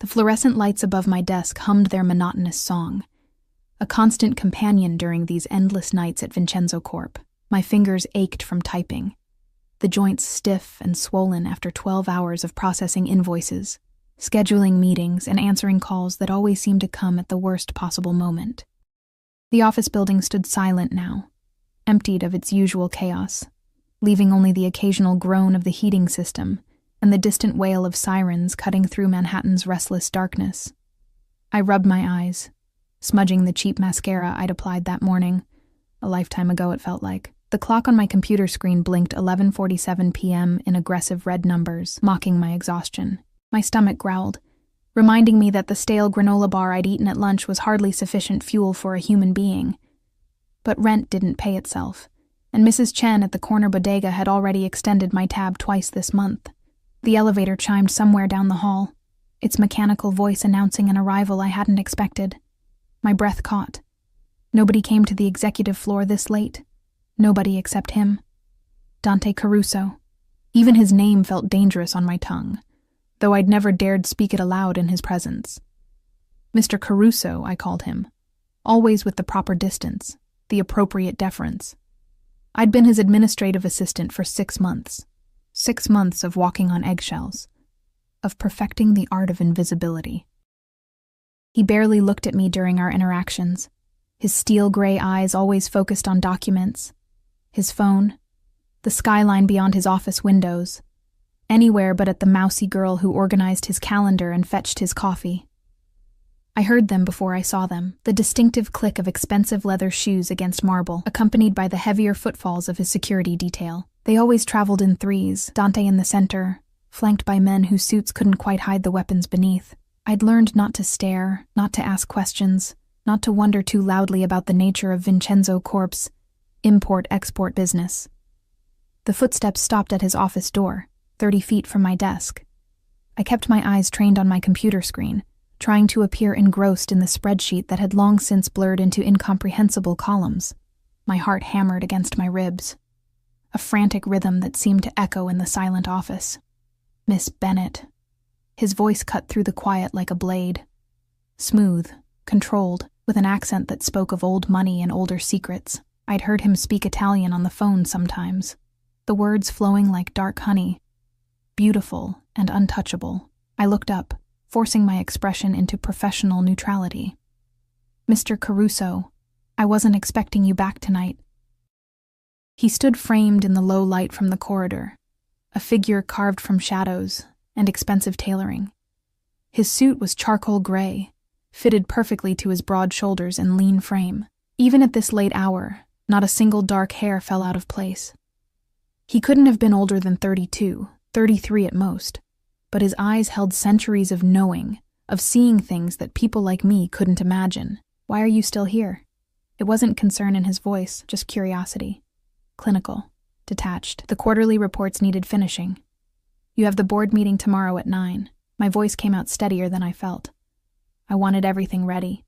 The fluorescent lights above my desk hummed their monotonous song, a constant companion during these endless nights at Vincenzo Corp. My fingers ached from typing, the joints stiff and swollen after 12 hours of processing invoices, scheduling meetings, and answering calls that always seemed to come at the worst possible moment. The office building stood silent now, emptied of its usual chaos, leaving only the occasional groan of the heating system and the distant wail of sirens cutting through Manhattan's restless darkness. I rubbed my eyes, smudging the cheap mascara I'd applied that morning. A lifetime ago, it felt like. The clock on my computer screen blinked 11:47 p.m. in aggressive red numbers, mocking my exhaustion. My stomach growled, reminding me that the stale granola bar I'd eaten at lunch was hardly sufficient fuel for a human being. But rent didn't pay itself, and Mrs. Chen at the corner bodega had already extended my tab twice this month. The elevator chimed somewhere down the hall, its mechanical voice announcing an arrival I hadn't expected. My breath caught. Nobody came to the executive floor this late. Nobody except him. Dante Caruso. Even his name felt dangerous on my tongue, though I'd never dared speak it aloud in his presence. Mr. Caruso, I called him, always with the proper distance, the appropriate deference. I'd been his administrative assistant for 6 months. 6 months of walking on eggshells, of perfecting the art of invisibility. He barely looked at me during our interactions, his steel-gray eyes always focused on documents, his phone, the skyline beyond his office windows, anywhere but at the mousy girl who organized his calendar and fetched his coffee. I heard them before I saw them, the distinctive click of expensive leather shoes against marble, accompanied by the heavier footfalls of his security detail. They always traveled in threes, Dante in the center, flanked by men whose suits couldn't quite hide the weapons beneath. I'd learned not to stare, not to ask questions, not to wonder too loudly about the nature of Vincenzo Corp's import-export business. The footsteps stopped at his office door, 30 feet from my desk. I kept my eyes trained on my computer screen, trying to appear engrossed in the spreadsheet that had long since blurred into incomprehensible columns. My heart hammered against my ribs, a frantic rhythm that seemed to echo in the silent office. Miss Bennett. His voice cut through the quiet like a blade. Smooth, controlled, with an accent that spoke of old money and older secrets. I'd heard him speak Italian on the phone sometimes, the words flowing like dark honey. Beautiful and untouchable. I looked up, forcing my expression into professional neutrality. Mr. Caruso, I wasn't expecting you back tonight. He stood framed in the low light from the corridor, a figure carved from shadows and expensive tailoring. His suit was charcoal gray, fitted perfectly to his broad shoulders and lean frame. Even at this late hour, not a single dark hair fell out of place. He couldn't have been older than 32, 33 at most, but his eyes held centuries of knowing, of seeing things that people like me couldn't imagine. Why are you still here? It wasn't concern in his voice, just curiosity. Clinical, detached. The quarterly reports needed finishing. You have the board meeting tomorrow at 9. My voice came out steadier than I felt. I wanted everything ready.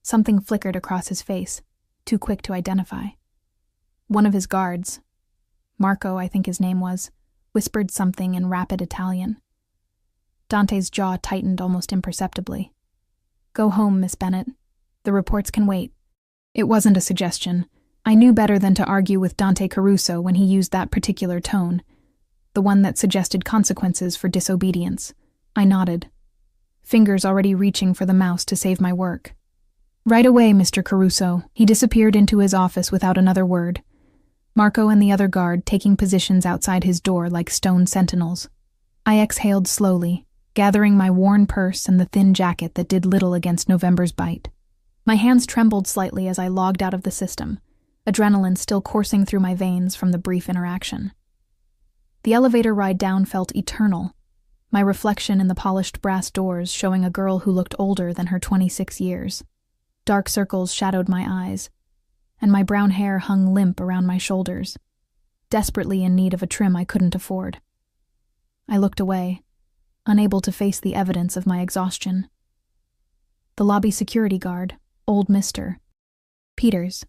Something flickered across his face, too quick to identify. One of his guards, Marco, I think his name was, whispered something in rapid Italian. Dante's jaw tightened almost imperceptibly. Go home, Miss Bennett. The reports can wait. It wasn't a suggestion. I knew better than to argue with Dante Caruso when he used that particular tone, the one that suggested consequences for disobedience. I nodded, fingers already reaching for the mouse to save my work. Right away, Mr. Caruso. He disappeared into his office without another word, Marco and the other guard taking positions outside his door like stone sentinels. I exhaled slowly, gathering my worn purse and the thin jacket that did little against November's bite. My hands trembled slightly as I logged out of the system, adrenaline still coursing through my veins from the brief interaction. The elevator ride down felt eternal, my reflection in the polished brass doors showing a girl who looked older than her 26 years. Dark circles shadowed my eyes, and my brown hair hung limp around my shoulders, desperately in need of a trim I couldn't afford. I looked away, unable to face the evidence of my exhaustion. The lobby security guard, old Mr. Peters,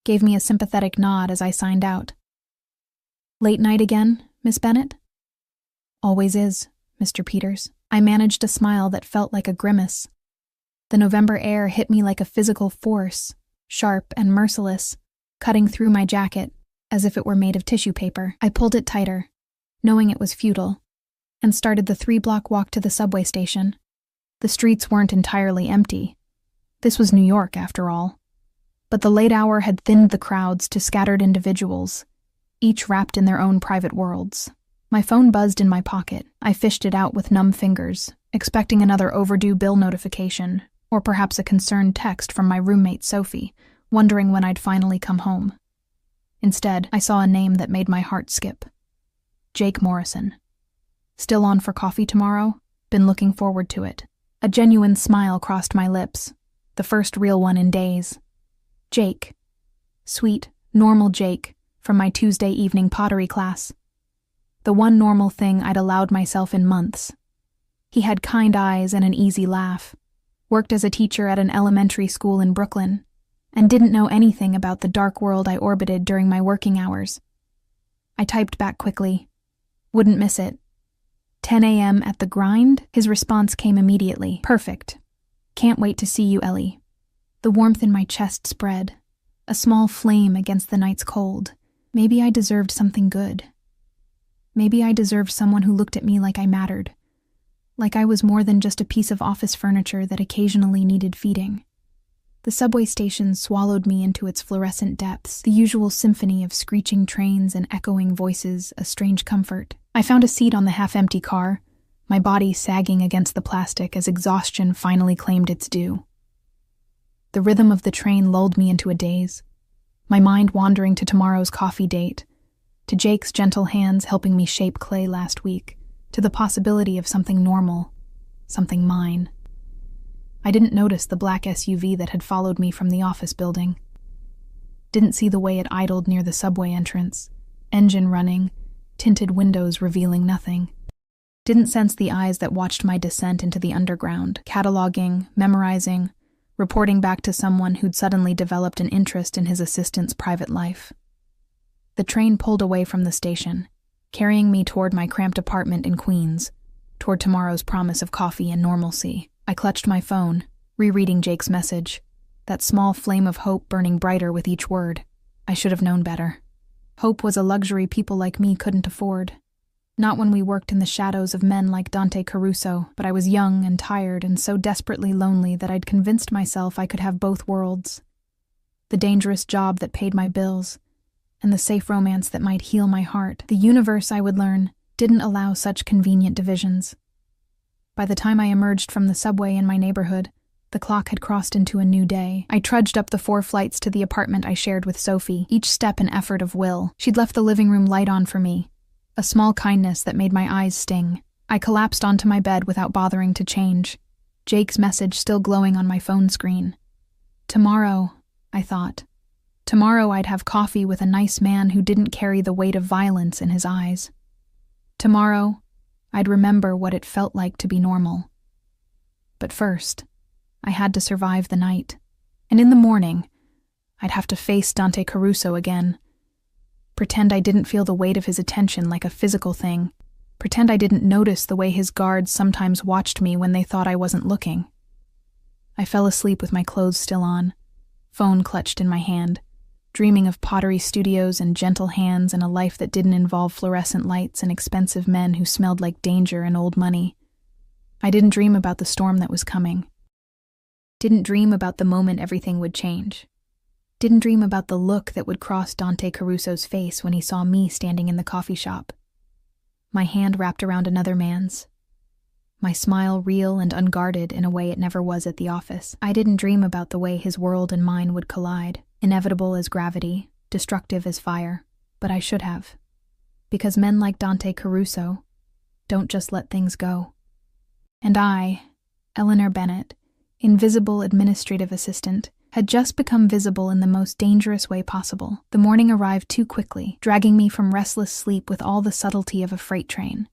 gave me a sympathetic nod as I signed out. Late night again, Miss Bennett? Always is, Mr. Peters. I managed a smile that felt like a grimace. The November air hit me like a physical force, sharp and merciless, cutting through my jacket as if it were made of tissue paper. I pulled it tighter, knowing it was futile, and started the 3-block walk to the subway station. The streets weren't entirely empty. This was New York, after all. But the late hour had thinned the crowds to scattered individuals, each wrapped in their own private worlds. My phone buzzed in my pocket. I fished it out with numb fingers, expecting another overdue bill notification, or perhaps a concerned text from my roommate Sophie, wondering when I'd finally come home. Instead, I saw a name that made my heart skip. Jake Morrison. Still on for coffee tomorrow? Been looking forward to it. A genuine smile crossed my lips, the first real one in days. Jake. Sweet, normal Jake, from my Tuesday evening pottery class. The one normal thing I'd allowed myself in months. He had kind eyes and an easy laugh, worked as a teacher at an elementary school in Brooklyn, and didn't know anything about the dark world I orbited during my working hours. I typed back quickly. Wouldn't miss it. 10 a.m. at the grind? His response came immediately. Perfect. Can't wait to see you, Ellie. The warmth in my chest spread, a small flame against the night's cold. Maybe I deserved something good. Maybe I deserved someone who looked at me like I mattered, like I was more than just a piece of office furniture that occasionally needed feeding. The subway station swallowed me into its fluorescent depths, the usual symphony of screeching trains and echoing voices, a strange comfort. I found a seat on the half-empty car, my body sagging against the plastic as exhaustion finally claimed its due. The rhythm of the train lulled me into a daze, my mind wandering to tomorrow's coffee date, to Jake's gentle hands helping me shape clay last week, to the possibility of something normal, something mine. I didn't notice the black SUV that had followed me from the office building. Didn't see the way it idled near the subway entrance, engine running, tinted windows revealing nothing. Didn't sense the eyes that watched my descent into the underground, cataloging, memorizing, reporting back to someone who'd suddenly developed an interest in his assistant's private life. The train pulled away from the station, carrying me toward my cramped apartment in Queens, toward tomorrow's promise of coffee and normalcy. I clutched my phone, rereading Jake's message, that small flame of hope burning brighter with each word. I should have known better. Hope was a luxury people like me couldn't afford. Not when we worked in the shadows of men like Dante Caruso, but I was young and tired and so desperately lonely that I'd convinced myself I could have both worlds. The dangerous job that paid my bills, and the safe romance that might heal my heart. The universe, I would learn, didn't allow such convenient divisions. By the time I emerged from the subway in my neighborhood, the clock had crossed into a new day. I trudged up the 4 flights to the apartment I shared with Sophie, each step an effort of will. She'd left the living room light on for me, a small kindness that made my eyes sting. I collapsed onto my bed without bothering to change, Jake's message still glowing on my phone screen. Tomorrow, I thought. Tomorrow I'd have coffee with a nice man who didn't carry the weight of violence in his eyes. Tomorrow, I'd remember what it felt like to be normal. But first, I had to survive the night. And in the morning, I'd have to face Dante Caruso again. Pretend I didn't feel the weight of his attention like a physical thing. Pretend I didn't notice the way his guards sometimes watched me when they thought I wasn't looking. I fell asleep with my clothes still on, phone clutched in my hand, dreaming of pottery studios and gentle hands and a life that didn't involve fluorescent lights and expensive men who smelled like danger and old money. I didn't dream about the storm that was coming. Didn't dream about the moment everything would change. Didn't dream about the look that would cross Dante Caruso's face when he saw me standing in the coffee shop. My hand wrapped around another man's. My smile real and unguarded in a way it never was at the office. I didn't dream about the way his world and mine would collide. Inevitable as gravity, destructive as fire, but I should have. Because men like Dante Caruso don't just let things go. And I, Eleanor Bennett, invisible administrative assistant, had just become visible in the most dangerous way possible. The morning arrived too quickly, dragging me from restless sleep with all the subtlety of a freight train.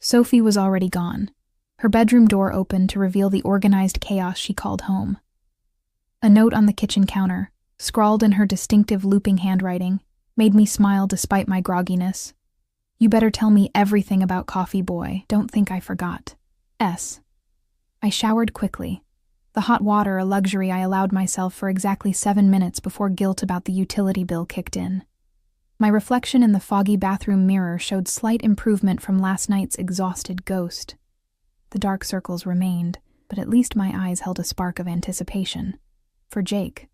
Sophie was already gone, her bedroom door open to reveal the organized chaos she called home. A note on the kitchen counter, scrawled in her distinctive looping handwriting, made me smile despite my grogginess. You better tell me everything about Coffee Boy. Don't think I forgot. S. I showered quickly. The hot water, a luxury I allowed myself for exactly 7 minutes before guilt about the utility bill kicked in. My reflection in the foggy bathroom mirror showed slight improvement from last night's exhausted ghost. The dark circles remained, but at least my eyes held a spark of anticipation. For Jake.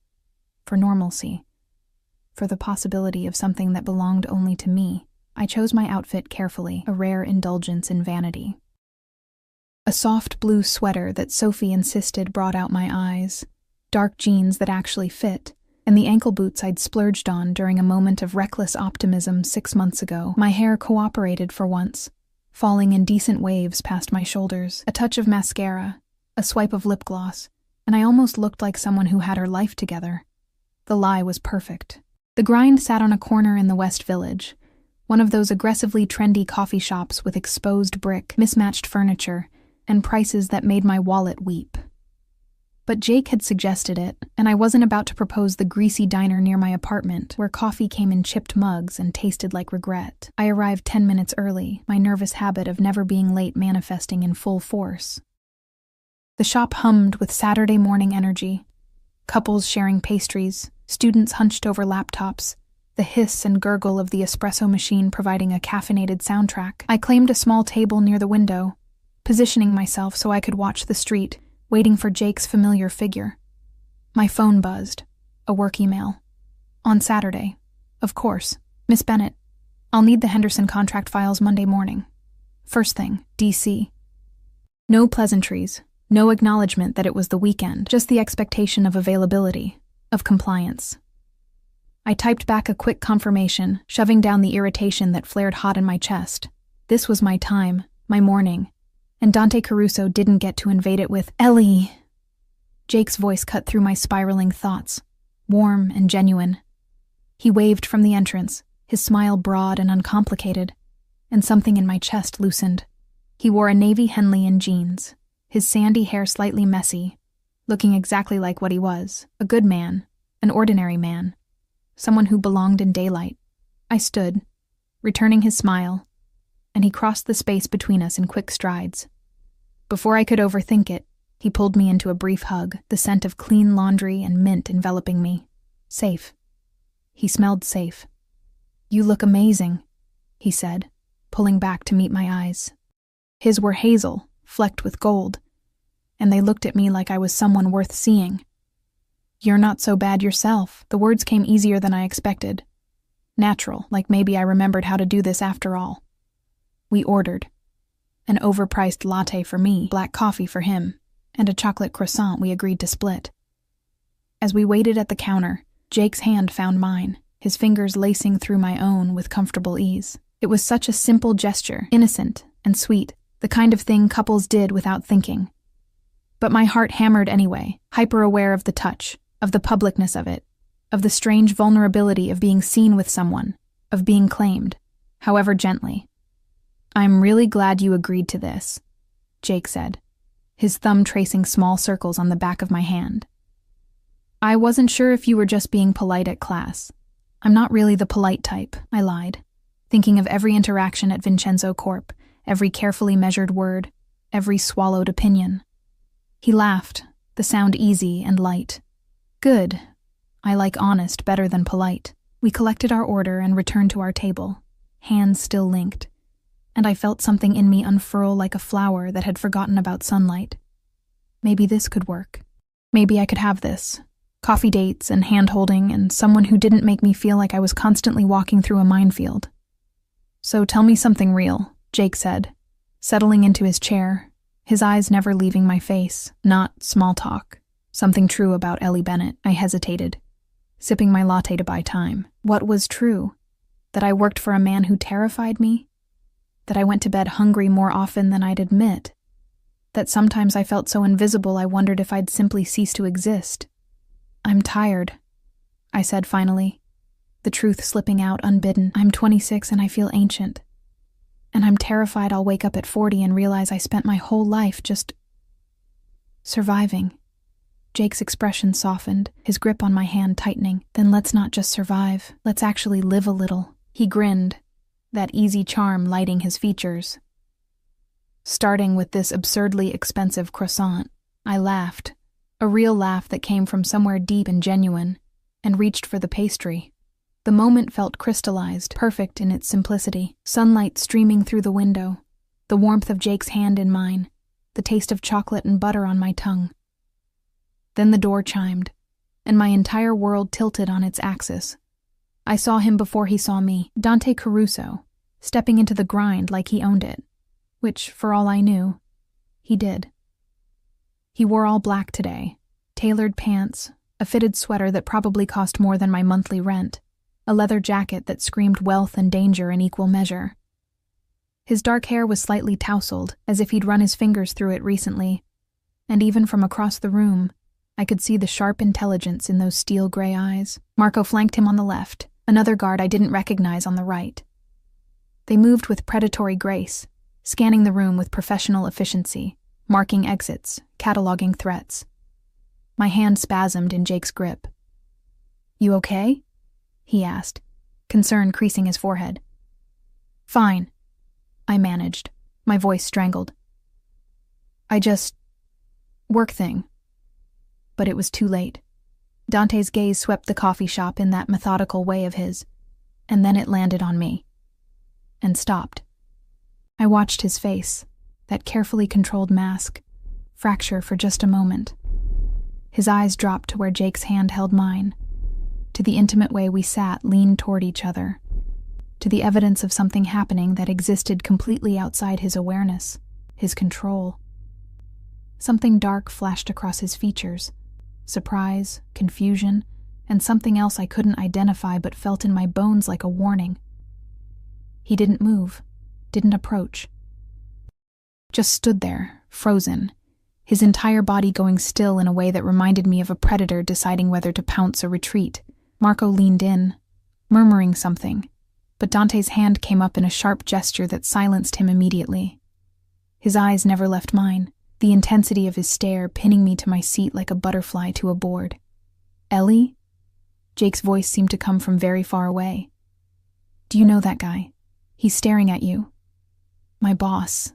For normalcy. For the possibility of something that belonged only to me. I chose my outfit carefully, a rare indulgence in vanity. A soft blue sweater that Sophie insisted brought out my eyes, dark jeans that actually fit, and the ankle boots I'd splurged on during a moment of reckless optimism 6 months ago. My hair cooperated for once, falling in decent waves past my shoulders, a touch of mascara, a swipe of lip gloss, and I almost looked like someone who had her life together. The lie was perfect. The grind sat on a corner in the West Village, one of those aggressively trendy coffee shops with exposed brick, mismatched furniture, and prices that made my wallet weep. But Jake had suggested it, and I wasn't about to propose the greasy diner near my apartment, where coffee came in chipped mugs and tasted like regret. I arrived 10 minutes early, my nervous habit of never being late manifesting in full force. The shop hummed with Saturday morning energy. Couples sharing pastries, students hunched over laptops, the hiss and gurgle of the espresso machine providing a caffeinated soundtrack. I claimed a small table near the window, positioning myself so I could watch the street, waiting for Jake's familiar figure. My phone buzzed. A work email. On Saturday. Of course. Miss Bennett. I'll need the Henderson contract files Monday morning. First thing, DC. No pleasantries. No acknowledgement that it was the weekend. Just the expectation of availability. Of compliance. I typed back a quick confirmation, shoving down the irritation that flared hot in my chest. This was my time. My morning. And Dante Caruso didn't get to invade it with, "Ellie." Jake's voice cut through my spiraling thoughts, warm and genuine. He waved from the entrance, his smile broad and uncomplicated, and something in my chest loosened. He wore a navy Henley and jeans, his sandy hair slightly messy, looking exactly like what he was, a good man, an ordinary man, someone who belonged in daylight. I stood, returning his smile, and he crossed the space between us in quick strides. Before I could overthink it, he pulled me into a brief hug, the scent of clean laundry and mint enveloping me. Safe. He smelled safe. "You look amazing," he said, pulling back to meet my eyes. His were hazel, flecked with gold, and they looked at me like I was someone worth seeing. "You're not so bad yourself." The words came easier than I expected. Natural, like maybe I remembered how to do this after all. We ordered. An overpriced latte for me, black coffee for him, and a chocolate croissant we agreed to split. As we waited at the counter, Jake's hand found mine, his fingers lacing through my own with comfortable ease. It was such a simple gesture, innocent and sweet, the kind of thing couples did without thinking. But my heart hammered anyway, hyper-aware of the touch, of the publicness of it, of the strange vulnerability of being seen with someone, of being claimed, however gently. "I'm really glad you agreed to this," Jake said, his thumb tracing small circles on the back of my hand. "I wasn't sure if you were just being polite at class. I'm not really the polite type," I lied, thinking of every interaction at Vincenzo Corp, every carefully measured word, every swallowed opinion. He laughed, the sound easy and light. "Good. I like honest better than polite." We collected our order and returned to our table, hands still linked, and I felt something in me unfurl like a flower that had forgotten about sunlight. Maybe this could work. Maybe I could have this. Coffee dates and hand-holding and someone who didn't make me feel like I was constantly walking through a minefield. "So tell me something real," Jake said, settling into his chair, his eyes never leaving my face. "Not small talk. Something true about Ellie Bennett." I hesitated, sipping my latte to buy time. What was true? That I worked for a man who terrified me? That I went to bed hungry more often than I'd admit? That sometimes I felt so invisible I wondered if I'd simply cease to exist? "I'm tired," I said finally, the truth slipping out unbidden. "I'm 26 and I feel ancient. And I'm terrified I'll wake up at 40 and realize I spent my whole life just surviving." Jake's expression softened, his grip on my hand tightening. "Then let's not just survive. Let's actually live a little." He grinned, that easy charm lighting his features. starting with this absurdly expensive croissant. I laughed, a real laugh that came from somewhere deep and genuine, and reached for the pastry. The moment felt crystallized, perfect in its simplicity, sunlight streaming through the window, the warmth of Jake's hand in mine, the taste of chocolate and butter on my tongue. Then the door chimed, and my entire world tilted on its axis. I saw him before he saw me, Dante Caruso, stepping into the grind like he owned it, which, for all I knew, he did. He wore all black today, tailored pants, a fitted sweater that probably cost more than my monthly rent, a leather jacket that screamed wealth and danger in equal measure. His dark hair was slightly tousled, as if he'd run his fingers through it recently, and even from across the room, I could see the sharp intelligence in those steel-gray eyes. Marco flanked him on the left, another guard I didn't recognize on the right. They moved with predatory grace, scanning the room with professional efficiency, marking exits, cataloging threats. My hand spasmed in Jake's grip. "You okay?" he asked, concern creasing his forehead. "Fine," I managed, my voice strangled. Work thing." But it was too late. Dante's gaze swept the coffee shop in that methodical way of his, and then it landed on me. And stopped. I watched his face, that carefully controlled mask, fracture for just a moment. His eyes dropped to where Jake's hand held mine, to the intimate way we sat leaned toward each other, to the evidence of something happening that existed completely outside his awareness, his control. Something dark flashed across his features, surprise, confusion, and something else I couldn't identify but felt in my bones like a warning. He didn't move, didn't approach. Just stood there, frozen, his entire body going still in a way that reminded me of a predator deciding whether to pounce or retreat. Marco leaned in, murmuring something, but Dante's hand came up in a sharp gesture that silenced him immediately. His eyes never left mine, the intensity of his stare pinning me to my seat like a butterfly to a board. "Ellie?" Jake's voice seemed to come from very far away. "Do you know that guy? He's staring at you." "My boss,"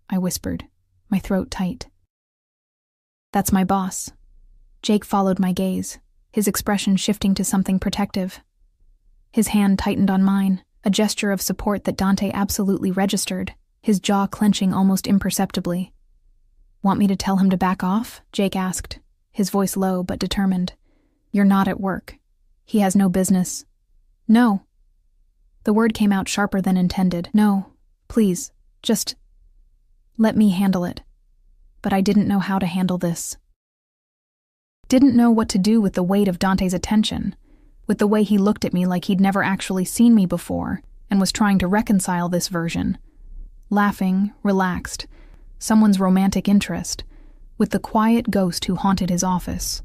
I whispered, my throat tight. "That's my boss." Jake followed my gaze, his expression shifting to something protective. His hand tightened on mine, a gesture of support that Dante absolutely registered, his jaw clenching almost imperceptibly. "Want me to tell him to back off?" Jake asked, his voice low but determined. "You're not at work. He has no business." "No." The word came out sharper than intended. "No, please, just let me handle it." But I didn't know how to handle this. Didn't know what to do with the weight of Dante's attention, with the way he looked at me like he'd never actually seen me before and was trying to reconcile this version. Laughing, relaxed, someone's romantic interest, with the quiet ghost who haunted his office.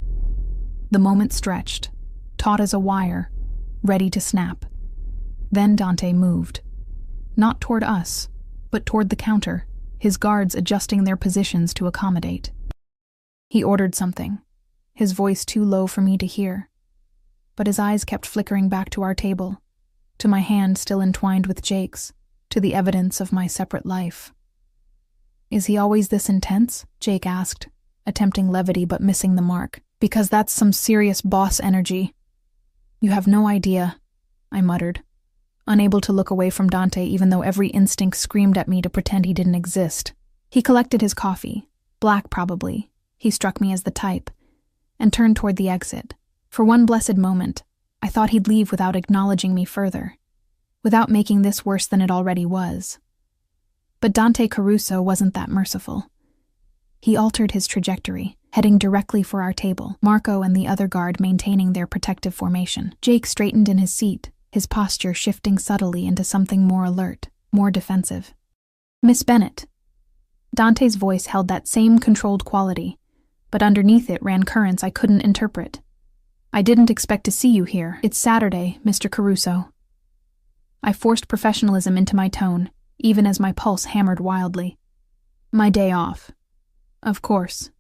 The moment stretched, taut as a wire, ready to snap. Then Dante moved. Not toward us, but toward the counter, his guards adjusting their positions to accommodate. He ordered something, his voice too low for me to hear, but his eyes kept flickering back to our table, to my hand still entwined with Jake's, to the evidence of my separate life. "Is he always this intense?" Jake asked, attempting levity but missing the mark. "Because that's some serious boss energy." "You have no idea," I muttered, unable to look away from Dante even though every instinct screamed at me to pretend he didn't exist. He collected his coffee, black probably, he struck me as the type, and turned toward the exit. For one blessed moment, I thought he'd leave without acknowledging me further, without making this worse than it already was. But Dante Caruso wasn't that merciful. He altered his trajectory, heading directly for our table, Marco and the other guard maintaining their protective formation. Jake straightened in his seat, his posture shifting subtly into something more alert, more defensive. "Miss Bennett." Dante's voice held that same controlled quality, but underneath it ran currents I couldn't interpret. "I didn't expect to see you here. It's Saturday, Mr. Caruso." I forced professionalism into my tone, even as my pulse hammered wildly. "My day off." "Of course."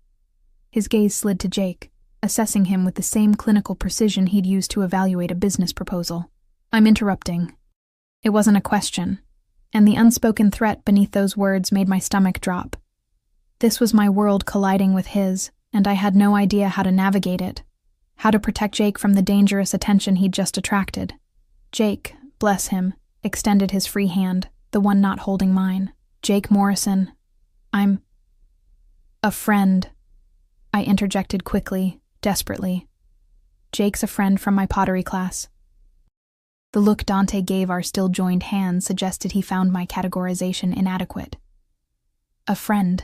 His gaze slid to Jake, assessing him with the same clinical precision he'd used to evaluate a business proposal. "I'm interrupting." It wasn't a question. and the unspoken threat beneath those words made my stomach drop. This was my world colliding with his, and I had no idea how to navigate it, how to protect Jake from the dangerous attention he'd just attracted. Jake, bless him, extended his free hand, the one not holding mine. Jake Morrison. I'm a friend, I interjected quickly, desperately. Jake's a friend from my pottery class. The look Dante gave our still joined hands suggested he found my categorization inadequate. A friend.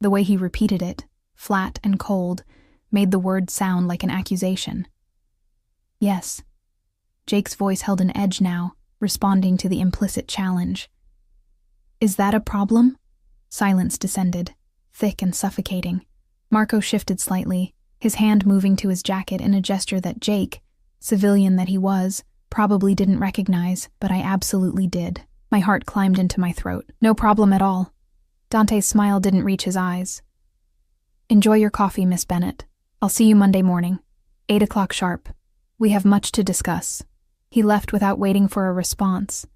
The way he repeated it, flat and cold, made the word sound like an accusation. Yes. Jake's voice held an edge now, responding to the implicit challenge. Is that a problem? Silence descended, thick and suffocating. Marco shifted slightly, his hand moving to his jacket in a gesture that Jake, civilian that he was, probably didn't recognize, but I absolutely did. My heart climbed into my throat. No problem at all. Dante's smile didn't reach his eyes. Enjoy your coffee, Miss Bennett. I'll see you Monday morning, 8 o'clock sharp. We have much to discuss. He left without waiting for a response,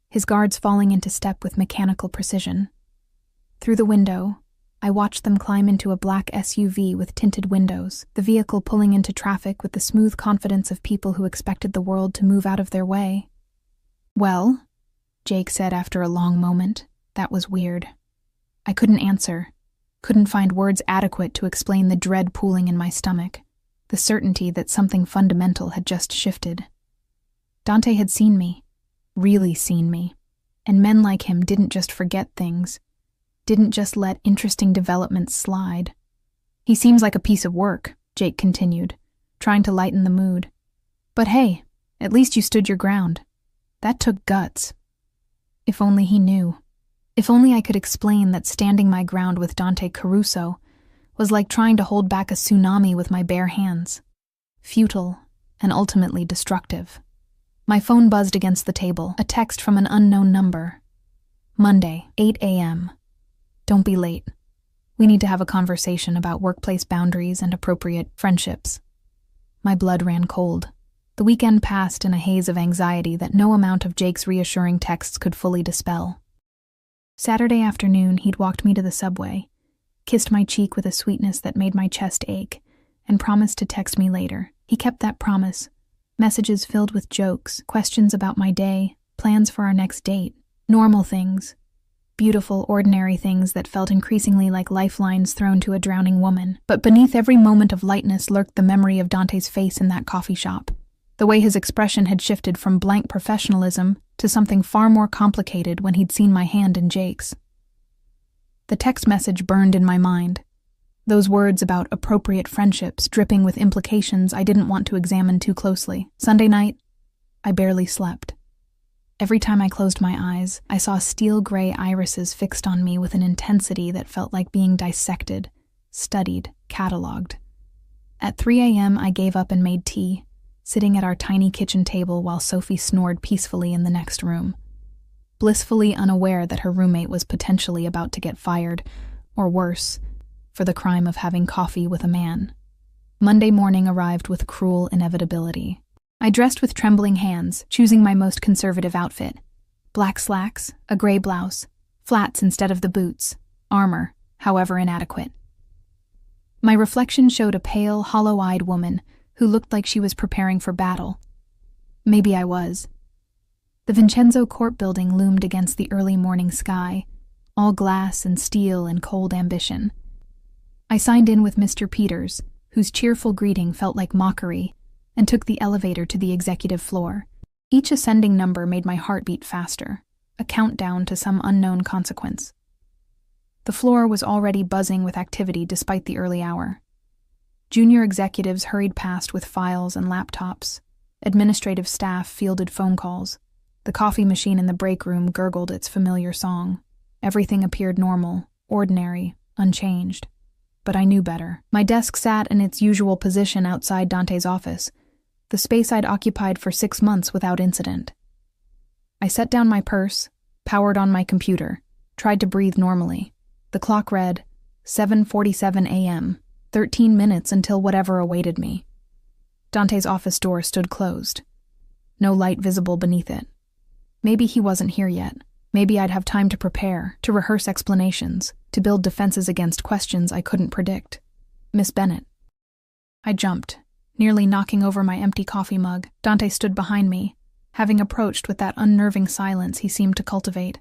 his guards falling into step with mechanical precision. Through the window, I watched them climb into a black SUV with tinted windows, the vehicle pulling into traffic with the smooth confidence of people who expected the world to move out of their way. Well, Jake said after a long moment. That was weird. I couldn't answer, couldn't find words adequate to explain the dread pooling in my stomach, the certainty that something fundamental had just shifted. Dante had seen me, really seen me, and men like him didn't just forget things, didn't just let interesting developments slide. He seems like a piece of work, Jake continued, trying to lighten the mood. But hey, at least you stood your ground. That took guts. If only he knew. If only I could explain that standing my ground with Dante Caruso was like trying to hold back a tsunami with my bare hands. Futile and ultimately destructive. My phone buzzed against the table, a text from an unknown number. Monday, 8 a.m. Don't be late. We need to have a conversation about workplace boundaries and appropriate friendships. My blood ran cold. The weekend passed in a haze of anxiety that no amount of Jake's reassuring texts could fully dispel. Saturday afternoon, he'd walked me to the subway, kissed my cheek with a sweetness that made my chest ache, and promised to text me later. He kept that promise. Messages filled with jokes, questions about my day, plans for our next date, normal things. Beautiful, ordinary things that felt increasingly like lifelines thrown to a drowning woman. But beneath every moment of lightness lurked the memory of Dante's face in that coffee shop. The way his expression had shifted from blank professionalism to something far more complicated when he'd seen my hand in Jake's. The text message burned in my mind. Those words about appropriate friendships dripping with implications I didn't want to examine too closely. Sunday night, I barely slept. Every time I closed my eyes, I saw steel-gray irises fixed on me with an intensity that felt like being dissected, studied, catalogued. At 3 a.m., I gave up and made tea, sitting at our tiny kitchen table while Sophie snored peacefully in the next room, blissfully unaware that her roommate was potentially about to get fired, or worse, for the crime of having coffee with a man. Monday morning arrived with cruel inevitability. I dressed with trembling hands, choosing my most conservative outfit. Black slacks, a gray blouse, flats instead of the boots, armor, however inadequate. My reflection showed a pale, hollow-eyed woman who looked like she was preparing for battle. Maybe I was. The Vincenzo Court building loomed against the early morning sky, all glass and steel and cold ambition. I signed in with Mr. Peters, whose cheerful greeting felt like mockery, and took the elevator to the executive floor. Each ascending number made my heart beat faster, a countdown to some unknown consequence. The floor was already buzzing with activity despite the early hour. Junior executives hurried past with files and laptops. Administrative staff fielded phone calls. The coffee machine in the break room gurgled its familiar song. Everything appeared normal, ordinary, unchanged. But I knew better. My desk sat in its usual position outside Dante's office, the space I'd occupied for 6 months without incident. I set down my purse, powered on my computer, tried to breathe normally. The clock read 7:47 a.m., 13 minutes until whatever awaited me. Dante's office door stood closed. No light visible beneath it. Maybe he wasn't here yet. Maybe I'd have time to prepare, to rehearse explanations, to build defenses against questions I couldn't predict. Miss Bennet. I jumped, nearly knocking over my empty coffee mug. Dante stood behind me, having approached with that unnerving silence he seemed to cultivate.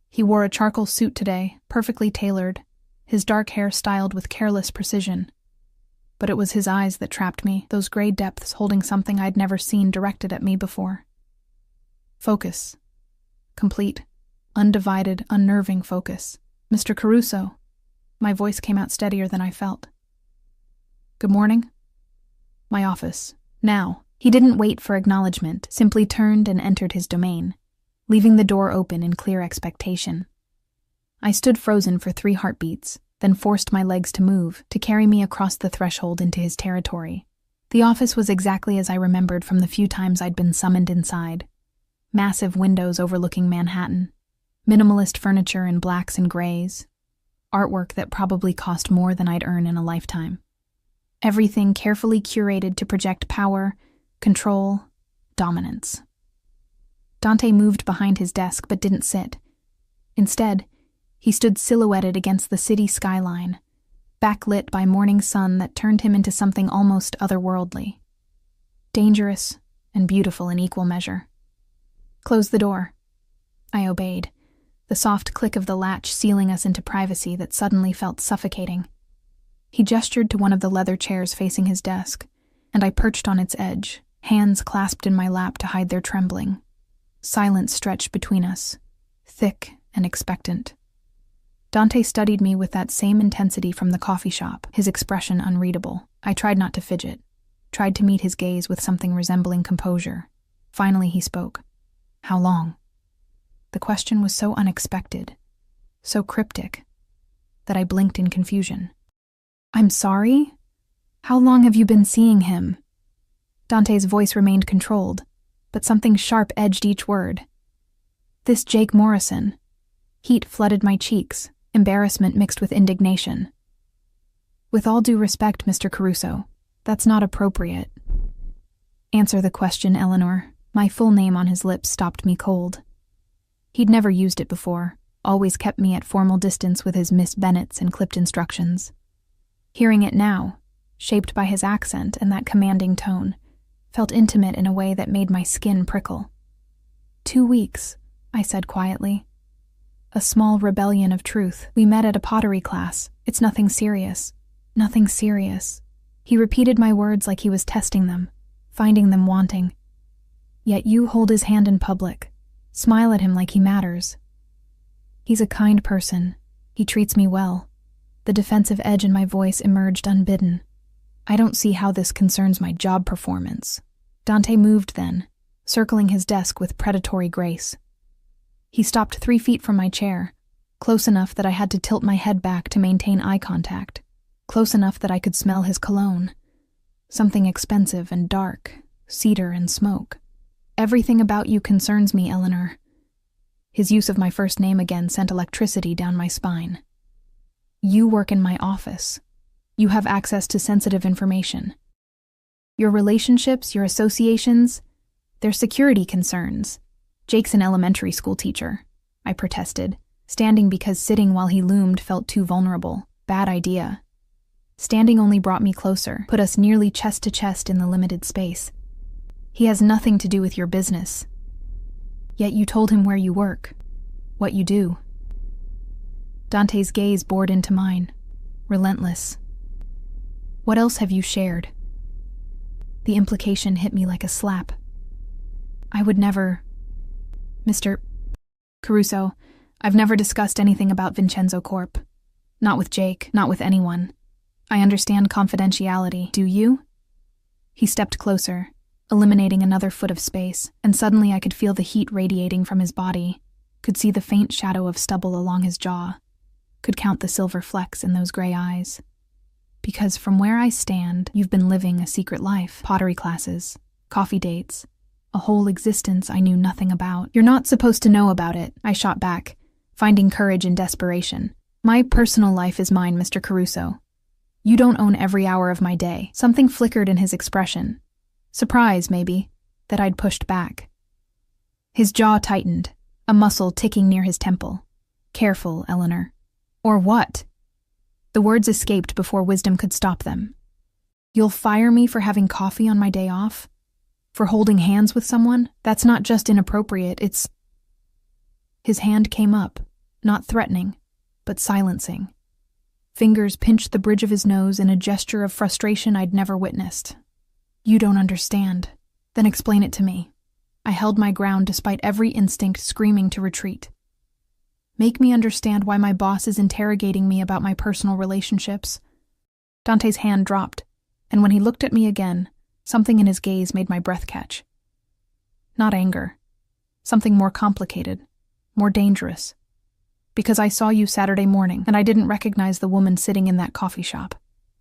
He wore a charcoal suit today, perfectly tailored, his dark hair styled with careless precision. But it was his eyes that trapped me, those gray depths holding something I'd never seen directed at me before. Focus. Complete, undivided, unnerving focus. Mr. Caruso. My voice came out steadier than I felt. Good morning. My office. Now. He didn't wait for acknowledgement, simply turned and entered his domain, leaving the door open in clear expectation. I stood frozen for 3 heartbeats, then forced my legs to move, to carry me across the threshold into his territory. The office was exactly as I remembered from the few times I'd been summoned inside. Massive windows overlooking Manhattan, minimalist furniture in blacks and grays, artwork that probably cost more than I'd earn in a lifetime. Everything carefully curated to project power, control, dominance. Dante moved behind his desk but didn't sit. Instead, he stood silhouetted against the city skyline, backlit by morning sun that turned him into something almost otherworldly. Dangerous and beautiful in equal measure. Close the door. I obeyed, the soft click of the latch sealing us into privacy that suddenly felt suffocating. He gestured to one of the leather chairs facing his desk, and I perched on its edge, hands clasped in my lap to hide their trembling. Silence stretched between us, thick and expectant. Dante studied me with that same intensity from the coffee shop, his expression unreadable. I tried not to fidget, tried to meet his gaze with something resembling composure. Finally he spoke. How long? The question was so unexpected, so cryptic, that I blinked in confusion. I'm sorry? How long have you been seeing him? Dante's voice remained controlled, but something sharp edged each word. This Jake Morrison. Heat flooded my cheeks, embarrassment mixed with indignation. With all due respect, Mr. Caruso, that's not appropriate. Answer the question, Eleanor. My full name on his lips stopped me cold. He'd never used it before, always kept me at formal distance with his Miss Bennets and clipped instructions. Hearing it now, shaped by his accent and that commanding tone, felt intimate in a way that made my skin prickle. 2 weeks, I said quietly. A small rebellion of truth. We met at a pottery class. It's nothing serious. Nothing serious. He repeated my words like he was testing them, finding them wanting. Yet you hold his hand in public, smile at him like he matters. He's a kind person. He treats me well. The defensive edge in my voice emerged unbidden. I don't see how this concerns my job performance. Dante moved then, circling his desk with predatory grace. He stopped 3 feet from my chair, close enough that I had to tilt my head back to maintain eye contact, close enough that I could smell his cologne. Something expensive and dark, cedar and smoke. Everything about you concerns me, Eleanor. His use of my first name again sent electricity down my spine. You work in my office. You have access to sensitive information. Your relationships, your associations, they're security concerns. Jake's an elementary school teacher, I protested, standing because sitting while he loomed felt too vulnerable. Bad idea. Standing only brought me closer, put us nearly chest to chest in the limited space. He has nothing to do with your business. Yet you told him where you work, what you do. Dante's gaze bored into mine, relentless. What else have you shared? The implication hit me like a slap. I would never... Mr. Caruso, I've never discussed anything about Vincenzo Corp. Not with Jake, not with anyone. I understand confidentiality. Do you? He stepped closer, eliminating another foot of space, and suddenly I could feel the heat radiating from his body, could see the faint shadow of stubble along his jaw, could count the silver flecks in those gray eyes. Because from where I stand, you've been living a secret life. Pottery classes, coffee dates, a whole existence I knew nothing about. You're not supposed to know about it, I shot back, finding courage in desperation. My personal life is mine, Mr. Caruso. You don't own every hour of my day. Something flickered in his expression. Surprise, maybe, that I'd pushed back. His jaw tightened, a muscle ticking near his temple. "Careful, Eleanor." "Or what?" The words escaped before wisdom could stop them. "You'll fire me for having coffee on my day off? For holding hands with someone? That's not just inappropriate, it's—" His hand came up, not threatening, but silencing. Fingers pinched the bridge of his nose in a gesture of frustration I'd never witnessed. "You don't understand. Then explain it to me." I held my ground despite every instinct screaming to retreat. "Make me understand why my boss is interrogating me about my personal relationships." Dante's hand dropped, and when he looked at me again, something in his gaze made my breath catch. Not anger. Something more complicated, more dangerous. "Because I saw you Saturday morning, and I didn't recognize the woman sitting in that coffee shop."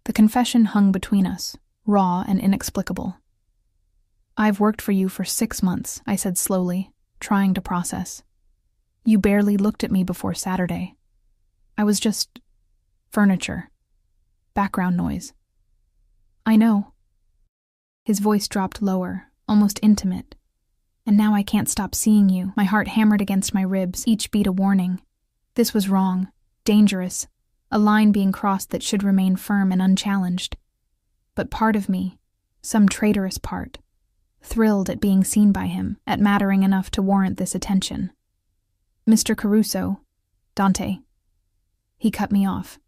The confession hung between us, raw and inexplicable. "I've worked for you for 6 months," I said slowly, trying to process. "You barely looked at me before Saturday. I was just furniture. Background noise." "I know." His voice dropped lower, almost intimate. "And now I can't stop seeing you." My heart hammered against my ribs, each beat a warning. This was wrong, dangerous, a line being crossed that should remain firm and unchallenged. But part of me, some traitorous part, thrilled at being seen by him, at mattering enough to warrant this attention. "Mr. Caruso, Dante." He cut me off.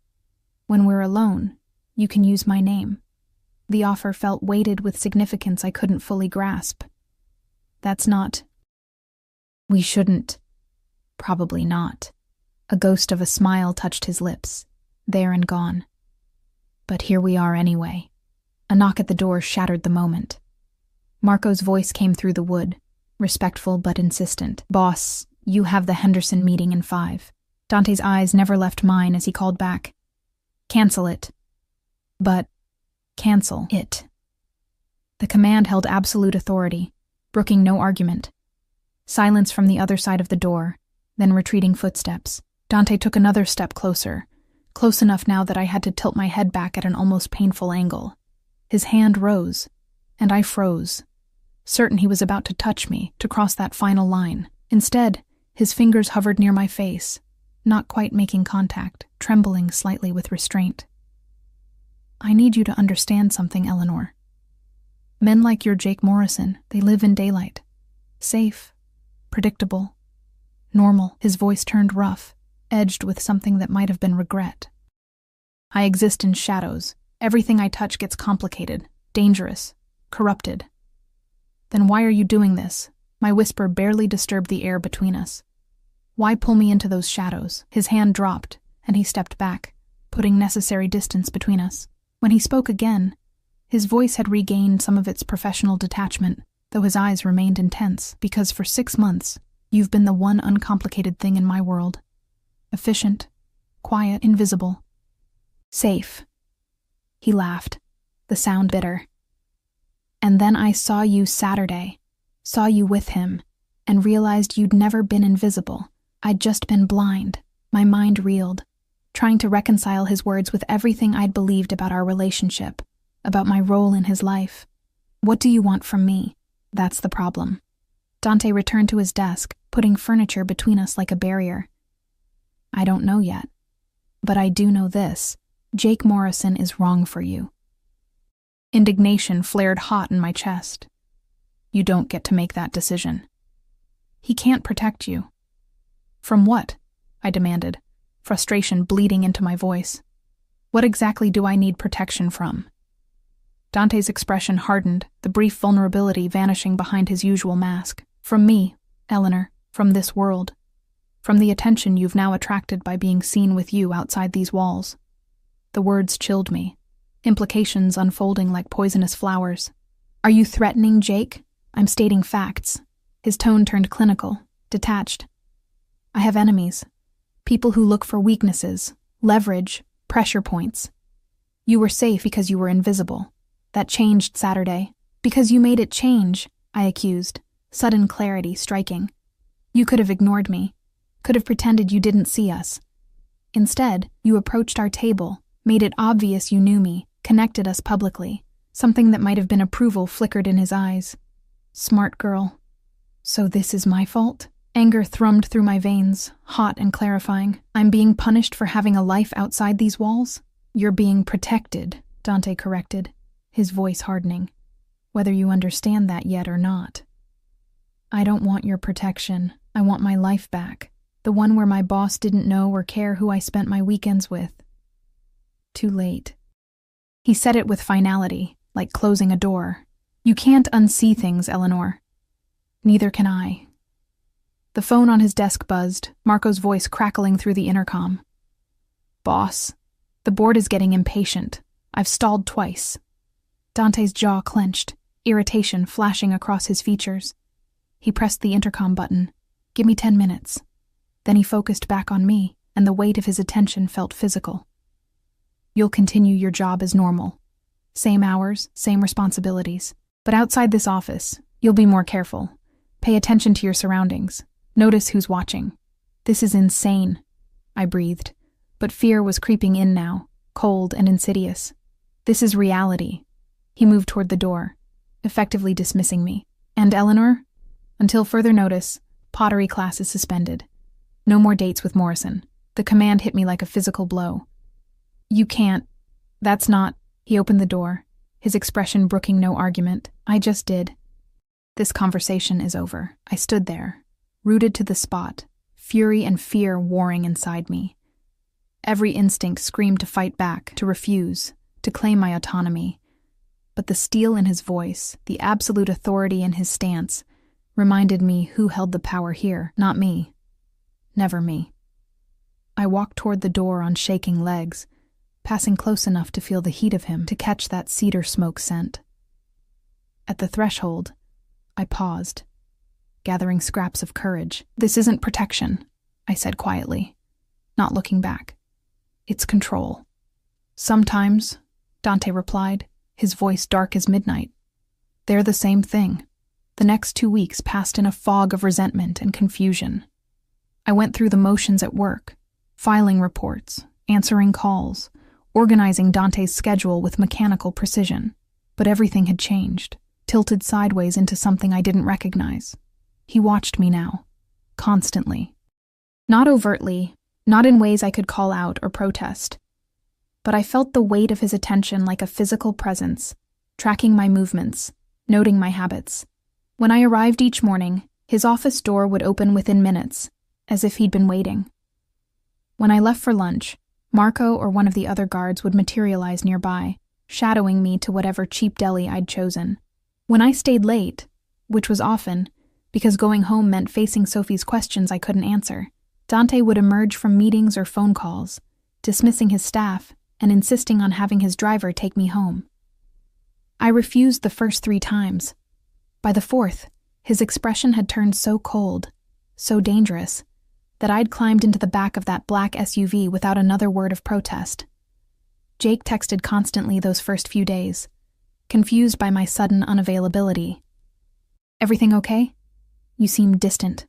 "When we're alone, you can use my name." The offer felt weighted with significance I couldn't fully grasp. "That's not—" "We shouldn't." "Probably not." A ghost of a smile touched his lips, there and gone. "But here we are anyway." A knock at the door shattered the moment. Marco's voice came through the wood, respectful but insistent. "Boss, you have the Henderson meeting in 5. Dante's eyes never left mine as he called back. "Cancel it." "But—" "Cancel it." The command held absolute authority, brooking no argument. Silence from the other side of the door, then retreating footsteps. Dante took another step closer, close enough now that I had to tilt my head back at an almost painful angle. His hand rose, and I froze, certain he was about to touch me, to cross that final line. Instead, his fingers hovered near my face, not quite making contact, trembling slightly with restraint. "I need you to understand something, Eleanor. Men like your Jake Morrison, they live in daylight. Safe, predictable, normal." His voice turned rough, edged with something that might have been regret. "I exist in shadows. Everything I touch gets complicated, dangerous, corrupted." "Then why are you doing this?" My whisper barely disturbed the air between us. "Why pull me into those shadows?" His hand dropped, and he stepped back, putting necessary distance between us. When he spoke again, his voice had regained some of its professional detachment, though his eyes remained intense. "Because for 6 months, you've been the one uncomplicated thing in my world. Efficient, quiet, invisible, safe." He laughed, the sound bitter. "And then I saw you Saturday, saw you with him, and realized you'd never been invisible. I'd just been blind." My mind reeled, trying to reconcile his words with everything I'd believed about our relationship, about my role in his life. "What do you want from me?" "That's the problem." Dante returned to his desk, putting furniture between us like a barrier. "I don't know yet. But I do know this. Jake Morrison is wrong for you." Indignation flared hot in my chest. "You don't get to make that decision." "He can't protect you." "From what?" I demanded, frustration bleeding into my voice. "What exactly do I need protection from?" Dante's expression hardened, the brief vulnerability vanishing behind his usual mask. "From me, Eleanor, from this world. From the attention you've now attracted by being seen with you outside these walls." The words chilled me, implications unfolding like poisonous flowers. "Are you threatening Jake?" "I'm stating facts." His tone turned clinical, detached. "I have enemies. People who look for weaknesses, leverage, pressure points. You were safe because you were invisible. That changed Saturday." "Because you made it change," I accused, sudden clarity striking. "You could have ignored me, could have pretended you didn't see us. Instead, you approached our table, made it obvious you knew me, connected us publicly." Something that might have been approval flickered in his eyes. "Smart girl. So this is my fault?" Anger thrummed through my veins, hot and clarifying. I'm being punished for having a life outside these walls? You're being protected, Dante corrected, his voice hardening. Whether you understand that yet or not. I don't want your protection. I want my life back. The one where my boss didn't know or care who I spent my weekends with. Too late. He said it with finality, like closing a door. You can't unsee things, Eleanor. Neither can I. The phone on his desk buzzed, Marco's voice crackling through the intercom. Boss, the board is getting impatient. I've stalled twice. Dante's jaw clenched, irritation flashing across his features. He pressed the intercom button. Give me 10 minutes. Then he focused back on me, and the weight of his attention felt physical. You'll continue your job as normal. Same hours, same responsibilities. But outside this office, you'll be more careful. Pay attention to your surroundings. Notice who's watching. This is insane, I breathed. But fear was creeping in now, cold and insidious. This is reality. He moved toward the door, effectively dismissing me. And Eleanor? Until further notice, pottery class is suspended. No more dates with Morrison. The command hit me like a physical blow. You can't. That's not. He opened the door, his expression brooking no argument. I just did. This conversation is over. I stood there, rooted to the spot, fury and fear warring inside me. Every instinct screamed to fight back, to refuse, to claim my autonomy. But the steel in his voice, the absolute authority in his stance, reminded me who held the power here, not me. Never me. I walked toward the door on shaking legs, passing close enough to feel the heat of him, to catch that cedar smoke scent. At the threshold, I paused, gathering scraps of courage. This isn't protection, I said quietly, not looking back. It's control. Sometimes, Dante replied, his voice dark as midnight. They're the same thing. The next 2 weeks passed in a fog of resentment and confusion. I went through the motions at work, filing reports, answering calls, organizing Dante's schedule with mechanical precision. But everything had changed, tilted sideways into something I didn't recognize. He watched me now, constantly. Not overtly, not in ways I could call out or protest. But I felt the weight of his attention like a physical presence, tracking my movements, noting my habits. When I arrived each morning, his office door would open within minutes, as if he'd been waiting. When I left for lunch, Marco or one of the other guards would materialize nearby, shadowing me to whatever cheap deli I'd chosen. When I stayed late, which was often, because going home meant facing Sophie's questions I couldn't answer, Dante would emerge from meetings or phone calls, dismissing his staff and insisting on having his driver take me home. I refused the first 3 times. By the 4th, his expression had turned so cold, so dangerous, that I'd climbed into the back of that black SUV without another word of protest. Jake texted constantly those first few days, confused by my sudden unavailability. Everything okay? You seem distant.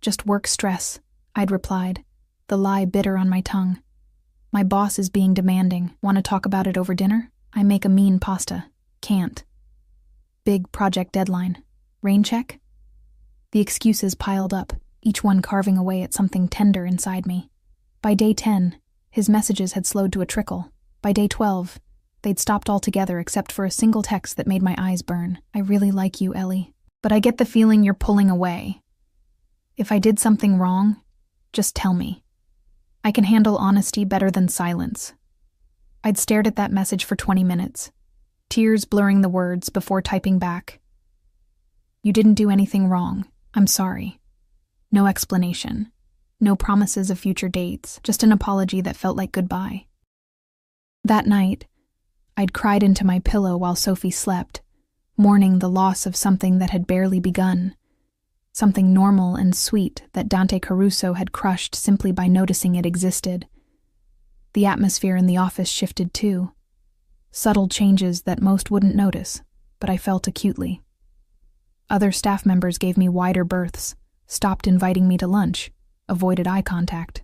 Just work stress, I'd replied, the lie bitter on my tongue. My boss is being demanding. Want to talk about it over dinner? I make a mean pasta. Can't. Big project deadline. Rain check? The excuses piled up, each one carving away at something tender inside me. By day 10, his messages had slowed to a trickle. By day 12, they'd stopped altogether except for a single text that made my eyes burn. I really like you, Ellie, but I get the feeling you're pulling away. If I did something wrong, just tell me. I can handle honesty better than silence. I'd stared at that message for 20 minutes, tears blurring the words before typing back. You didn't do anything wrong. I'm sorry. No explanation. No promises of future dates, just an apology that felt like goodbye. That night, I'd cried into my pillow while Sophie slept, mourning the loss of something that had barely begun, something normal and sweet that Dante Caruso had crushed simply by noticing it existed. The atmosphere in the office shifted too. Subtle changes that most wouldn't notice, but I felt acutely. Other staff members gave me wider berths, stopped inviting me to lunch, avoided eye contact.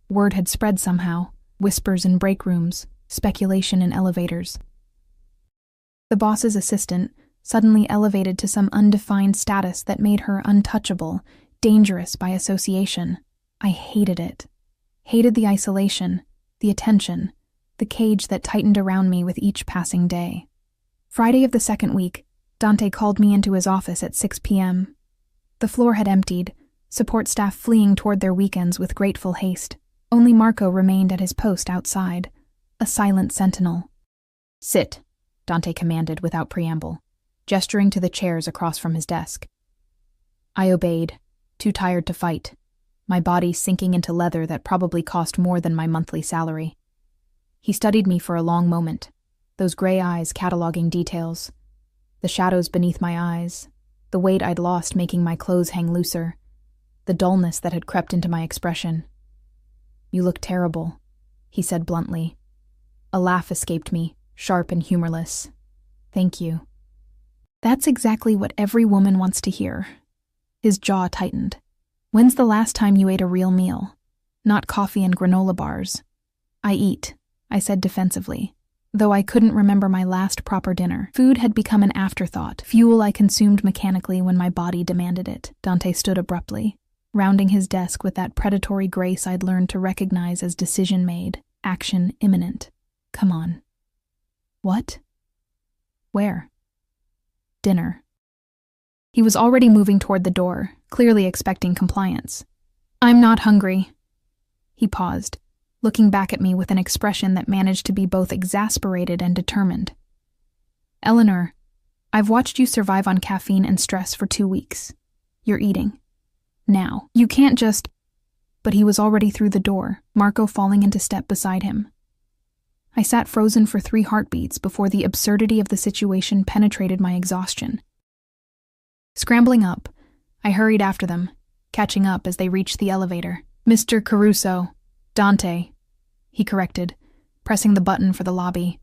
Word had spread somehow, whispers in break rooms, speculation in elevators. The boss's assistant, suddenly elevated to some undefined status that made her untouchable, dangerous by association. I hated it. Hated the isolation, the attention, the cage that tightened around me with each passing day. Friday of the second week, Dante called me into his office at 6 p.m. The floor had emptied, support staff fleeing toward their weekends with grateful haste. Only Marco remained at his post outside, a silent sentinel. "Sit," Dante commanded without preamble, gesturing to the chairs across from his desk. I obeyed, too tired to fight, my body sinking into leather that probably cost more than my monthly salary. He studied me for a long moment, those gray eyes cataloging details, the shadows beneath my eyes, the weight I'd lost making my clothes hang looser, the dullness that had crept into my expression. "You look terrible," he said bluntly. A laugh escaped me, sharp and humorless. "Thank you." "That's exactly what every woman wants to hear." His jaw tightened. "When's the last time you ate a real meal? Not coffee and granola bars." "I eat," I said defensively, though I couldn't remember my last proper dinner. Food had become an afterthought, fuel I consumed mechanically when my body demanded it. Dante stood abruptly, rounding his desk with that predatory grace I'd learned to recognize as decision made, action imminent. "Come on." "What?" "Where?" "Dinner." He was already moving toward the door, clearly expecting compliance. "I'm not hungry." He paused, looking back at me with an expression that managed to be both exasperated and determined. "Eleanor, I've watched you survive on caffeine and stress for 2 weeks. You're eating. Now, you can't just—" But he was already through the door, Marco falling into step beside him. I sat frozen for 3 heartbeats before the absurdity of the situation penetrated my exhaustion. Scrambling up, I hurried after them, catching up as they reached the elevator. "Mr. Caruso, Dante," he corrected, pressing the button for the lobby.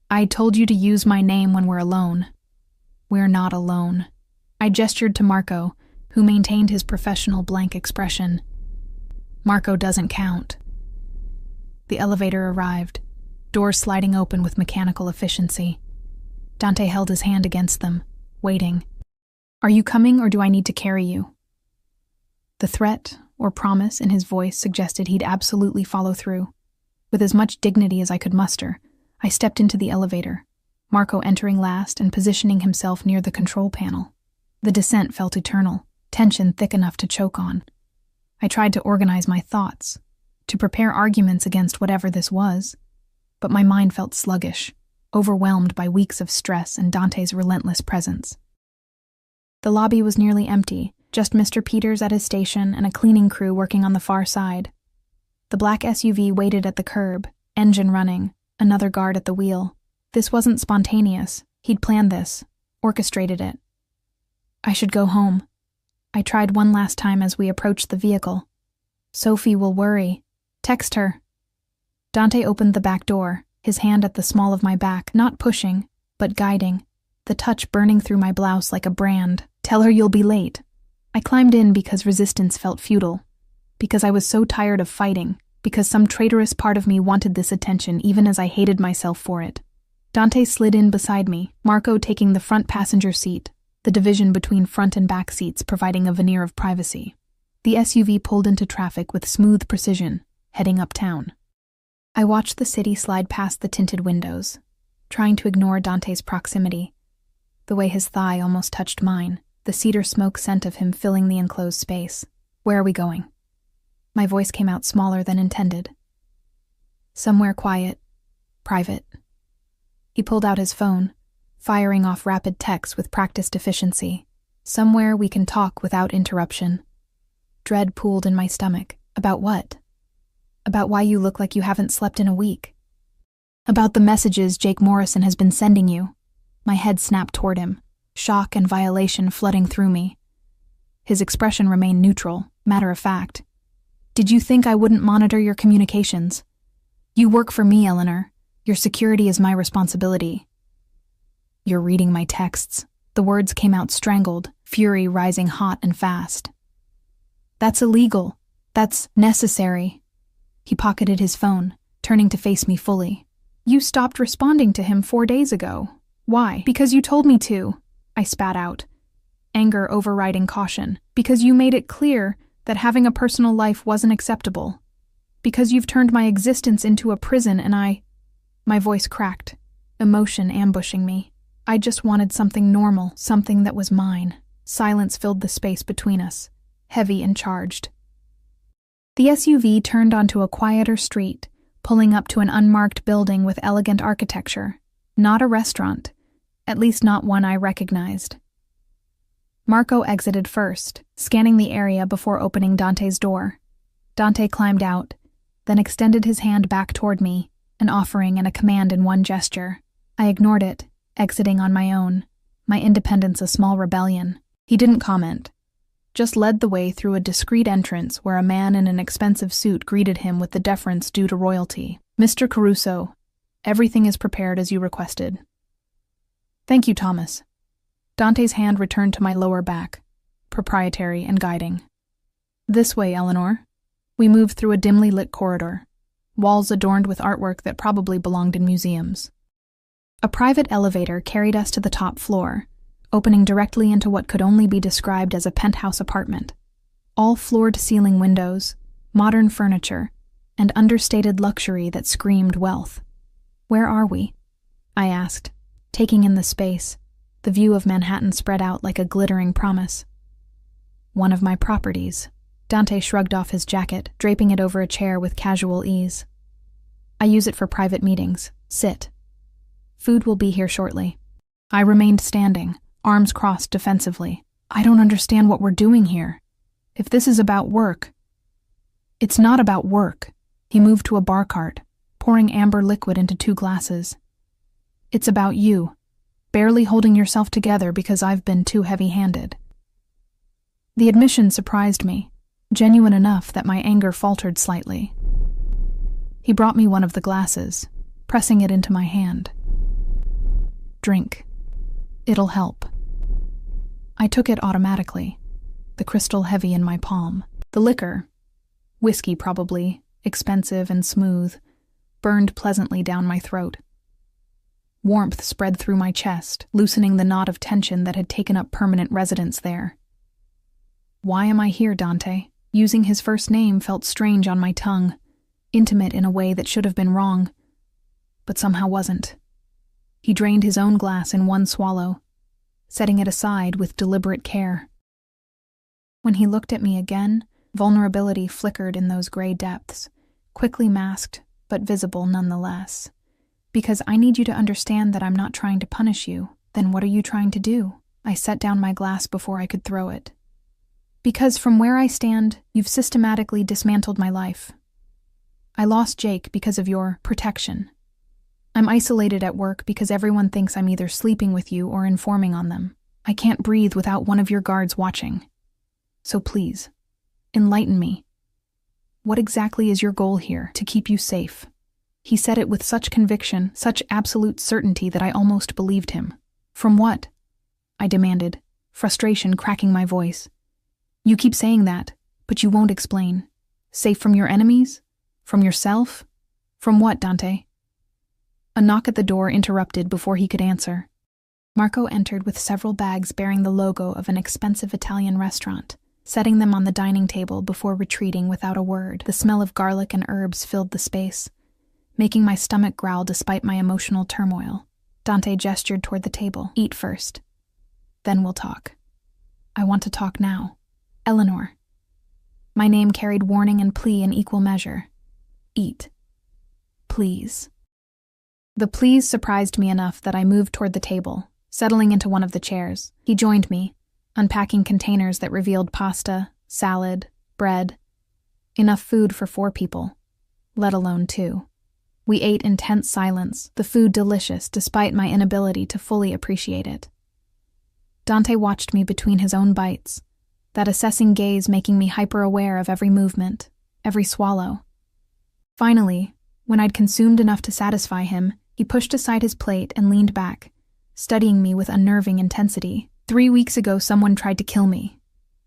"I told you to use my name when we're alone." "We're not alone." I gestured to Marco, who maintained his professional blank expression. "Marco doesn't count." The elevator arrived, doors sliding open with mechanical efficiency. Dante held his hand against them, waiting. "Are you coming, or do I need to carry you?" The threat or promise in his voice suggested he'd absolutely follow through. With as much dignity as I could muster, I stepped into the elevator, Marco entering last and positioning himself near the control panel. The descent felt eternal, tension thick enough to choke on. I tried to organize my thoughts, to prepare arguments against whatever this was, but my mind felt sluggish, overwhelmed by weeks of stress and Dante's relentless presence. The lobby was nearly empty, just Mr. Peters at his station and a cleaning crew working on the far side. The black SUV waited at the curb, engine running, another guard at the wheel. This wasn't spontaneous. He'd planned this, orchestrated it. I should go home. I tried one last time as we approached the vehicle. "Sophie will worry. Text her." Dante opened the back door, his hand at the small of my back, not pushing, but guiding, the touch burning through my blouse like a brand. "Tell her you'll be late." I climbed in because resistance felt futile, because I was so tired of fighting, because some traitorous part of me wanted this attention even as I hated myself for it. Dante slid in beside me, Marco taking the front passenger seat, the division between front and back seats providing a veneer of privacy. The SUV pulled into traffic with smooth precision, heading uptown. I watched the city slide past the tinted windows, trying to ignore Dante's proximity, the way his thigh almost touched mine, the cedar smoke scent of him filling the enclosed space. "Where are we going?" My voice came out smaller than intended. "Somewhere quiet, private." He pulled out his phone, firing off rapid texts with practiced efficiency. "Somewhere we can talk without interruption." Dread pooled in my stomach. About what? About why you look like you haven't slept in a week. About the messages Jake Morrison has been sending you. My head snapped toward him, shock and violation flooding through me. His expression remained neutral, matter of fact. "Did you think I wouldn't monitor your communications? You work for me, Eleanor. Your security is my responsibility." "You're reading my texts." The words came out strangled, fury rising hot and fast. "That's illegal. That's necessary." He pocketed his phone, turning to face me fully. "You stopped responding to him 4 days ago. Why?" "Because you told me to," I spat out. anger overriding caution, because you made it clear that having a personal life wasn't acceptable. Because you've turned my existence into a prison and My voice cracked, emotion ambushing me. I just wanted something normal, something that was mine. Silence filled the space between us, heavy and charged. The SUV turned onto a quieter street, pulling up to an unmarked building with elegant architecture. Not a restaurant, at least not one I recognized. Marco exited first, scanning the area before opening Dante's door. Dante climbed out, then extended his hand back toward me, an offering and a command in one gesture. I ignored it, exiting on my own, my independence a small rebellion. He didn't comment, just led the way through a discreet entrance where a man in an expensive suit greeted him with the deference due to royalty. "Mr. Caruso, everything is prepared as you requested." "Thank you, Thomas." Dante's hand returned to my lower back, proprietary and guiding. "This way, Eleanor." We moved through a dimly lit corridor, walls adorned with artwork that probably belonged in museums. A private elevator carried us to the top floor, opening directly into what could only be described as a penthouse apartment. All floor-to-ceiling windows, modern furniture, and understated luxury that screamed wealth. "Where are we?" I asked, taking in the space, the view of Manhattan spread out like a glittering promise. "One of my properties." Dante shrugged off his jacket, draping it over a chair with casual ease. "I use it for private meetings. Sit. Food will be here shortly." I remained standing, arms crossed defensively. "I don't understand what we're doing here. If this is about work..." "It's not about work." He moved to a bar cart, pouring amber liquid into 2 glasses. "It's about you, barely holding yourself together because I've been too heavy-handed." The admission surprised me, genuine enough that my anger faltered slightly. He brought me one of the glasses, pressing it into my hand. "Drink. It'll help." I took it automatically, the crystal heavy in my palm. The liquor, whiskey probably, expensive and smooth, burned pleasantly down my throat. Warmth spread through my chest, loosening the knot of tension that had taken up permanent residence there. "Why am I here, Dante?" Using his first name felt strange on my tongue, intimate in a way that should have been wrong, but somehow wasn't. He drained his own glass in one swallow, setting it aside with deliberate care. When he looked at me again, vulnerability flickered in those gray depths, quickly masked, but visible nonetheless. "Because I need you to understand that I'm not trying to punish you. Then what are you trying to do?" I set down my glass before I could throw it. "Because from where I stand, you've systematically dismantled my life. I lost Jake because of your protection. I'm isolated at work because everyone thinks I'm either sleeping with you or informing on them. I can't breathe without one of your guards watching. So please, enlighten me. What exactly is your goal here to keep you safe?" He said it with such conviction, such absolute certainty that I almost believed him. "From what?" I demanded, frustration cracking my voice. "You keep saying that, but you won't explain. Safe from your enemies? From yourself? From what, Dante?" A knock at the door interrupted before he could answer. Marco entered with several bags bearing the logo of an expensive Italian restaurant, setting them on the dining table before retreating without a word. The smell of garlic and herbs filled the space, making my stomach growl despite my emotional turmoil. Dante gestured toward the table. "Eat first. Then we'll talk." "I want to talk now. Eleanor." My name carried warning and plea in equal measure. "Eat. Please." The please surprised me enough that I moved toward the table, settling into one of the chairs. He joined me, unpacking containers that revealed pasta, salad, bread. Enough food for 4 people, let alone 2. We ate in tense silence, the food delicious despite my inability to fully appreciate it. Dante watched me between his own bites, that assessing gaze making me hyper-aware of every movement, every swallow. Finally, when I'd consumed enough to satisfy him, he pushed aside his plate and leaned back, studying me with unnerving intensity. 3 weeks ago someone tried to kill me,"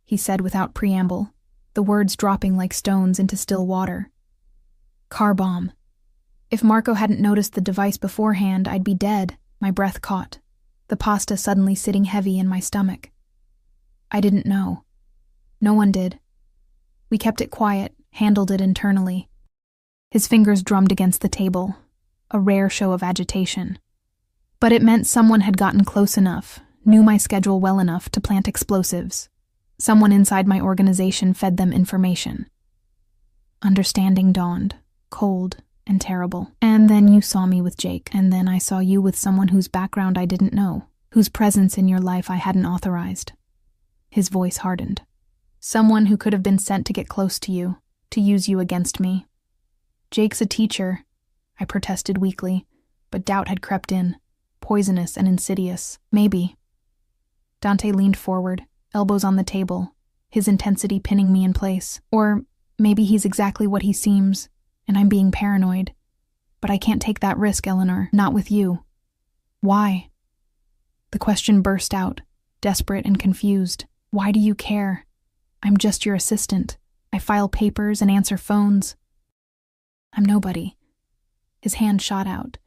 he said without preamble, the words dropping like stones into still water. "Car bomb. If Marco hadn't noticed the device beforehand, I'd be dead." My breath caught, the pasta suddenly sitting heavy in my stomach. I didn't know. No one did. We kept it quiet, handled it internally. His fingers drummed against the table, a rare show of agitation. But it meant someone had gotten close enough, knew my schedule well enough to plant explosives. Someone inside my organization fed them information. Understanding dawned, cold and terrible. And then you saw me with Jake, and then I saw you with someone whose background I didn't know, whose presence in your life I hadn't authorized. His voice hardened. Someone who could have been sent to get close to you, to use you against me. Jake's a teacher, I protested weakly, but doubt had crept in, poisonous and insidious. Maybe. Dante leaned forward, elbows on the table, his intensity pinning me in place. Or maybe he's exactly what he seems, and I'm being paranoid. But I can't take that risk, Eleanor, not with you. Why? The question burst out, desperate and confused. Why do you care? I'm just your assistant. I file papers and answer phones. I'm nobody. His hand shot out,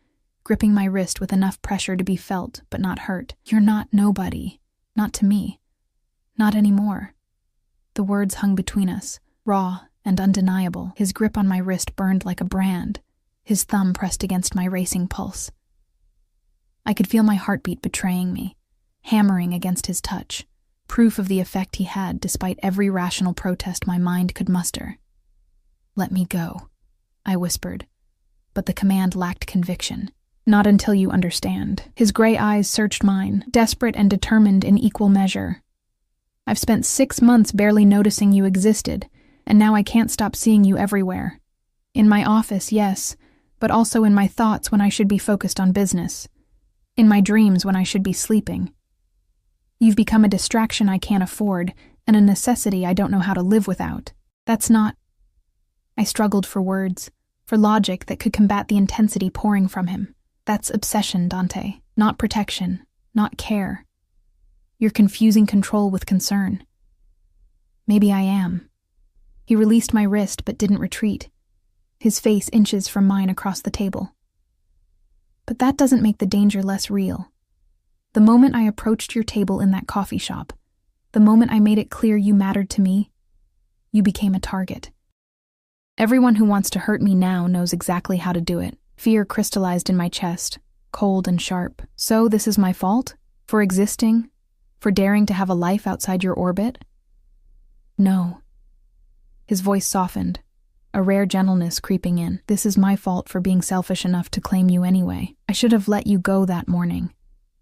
gripping my wrist with enough pressure to be felt but not hurt. You're not nobody. Not to me. Not anymore. The words hung between us, raw and undeniable. His grip on my wrist burned like a brand, his thumb pressed against my racing pulse. I could feel my heartbeat betraying me, hammering against his touch, proof of the effect he had despite every rational protest my mind could muster. Let me go, I whispered, but the command lacked conviction. Not until you understand. His gray eyes searched mine, desperate and determined in equal measure. I've spent 6 months barely noticing you existed, and now I can't stop seeing you everywhere. In my office, yes, but also in my thoughts when I should be focused on business. In my dreams when I should be sleeping. You've become a distraction I can't afford, and a necessity I don't know how to live without. That's not... I struggled for words, for logic that could combat the intensity pouring from him. That's obsession, Dante, not protection, not care. You're confusing control with concern. Maybe I am. He released my wrist but didn't retreat, his face inches from mine across the table. But that doesn't make the danger less real. The moment I approached your table in that coffee shop, the moment I made it clear you mattered to me, you became a target. Everyone who wants to hurt me now knows exactly how to do it. Fear crystallized in my chest, cold and sharp. So this is my fault? For existing? For daring to have a life outside your orbit? No. His voice softened, a rare gentleness creeping in. This is my fault for being selfish enough to claim you anyway. I should have let you go that morning.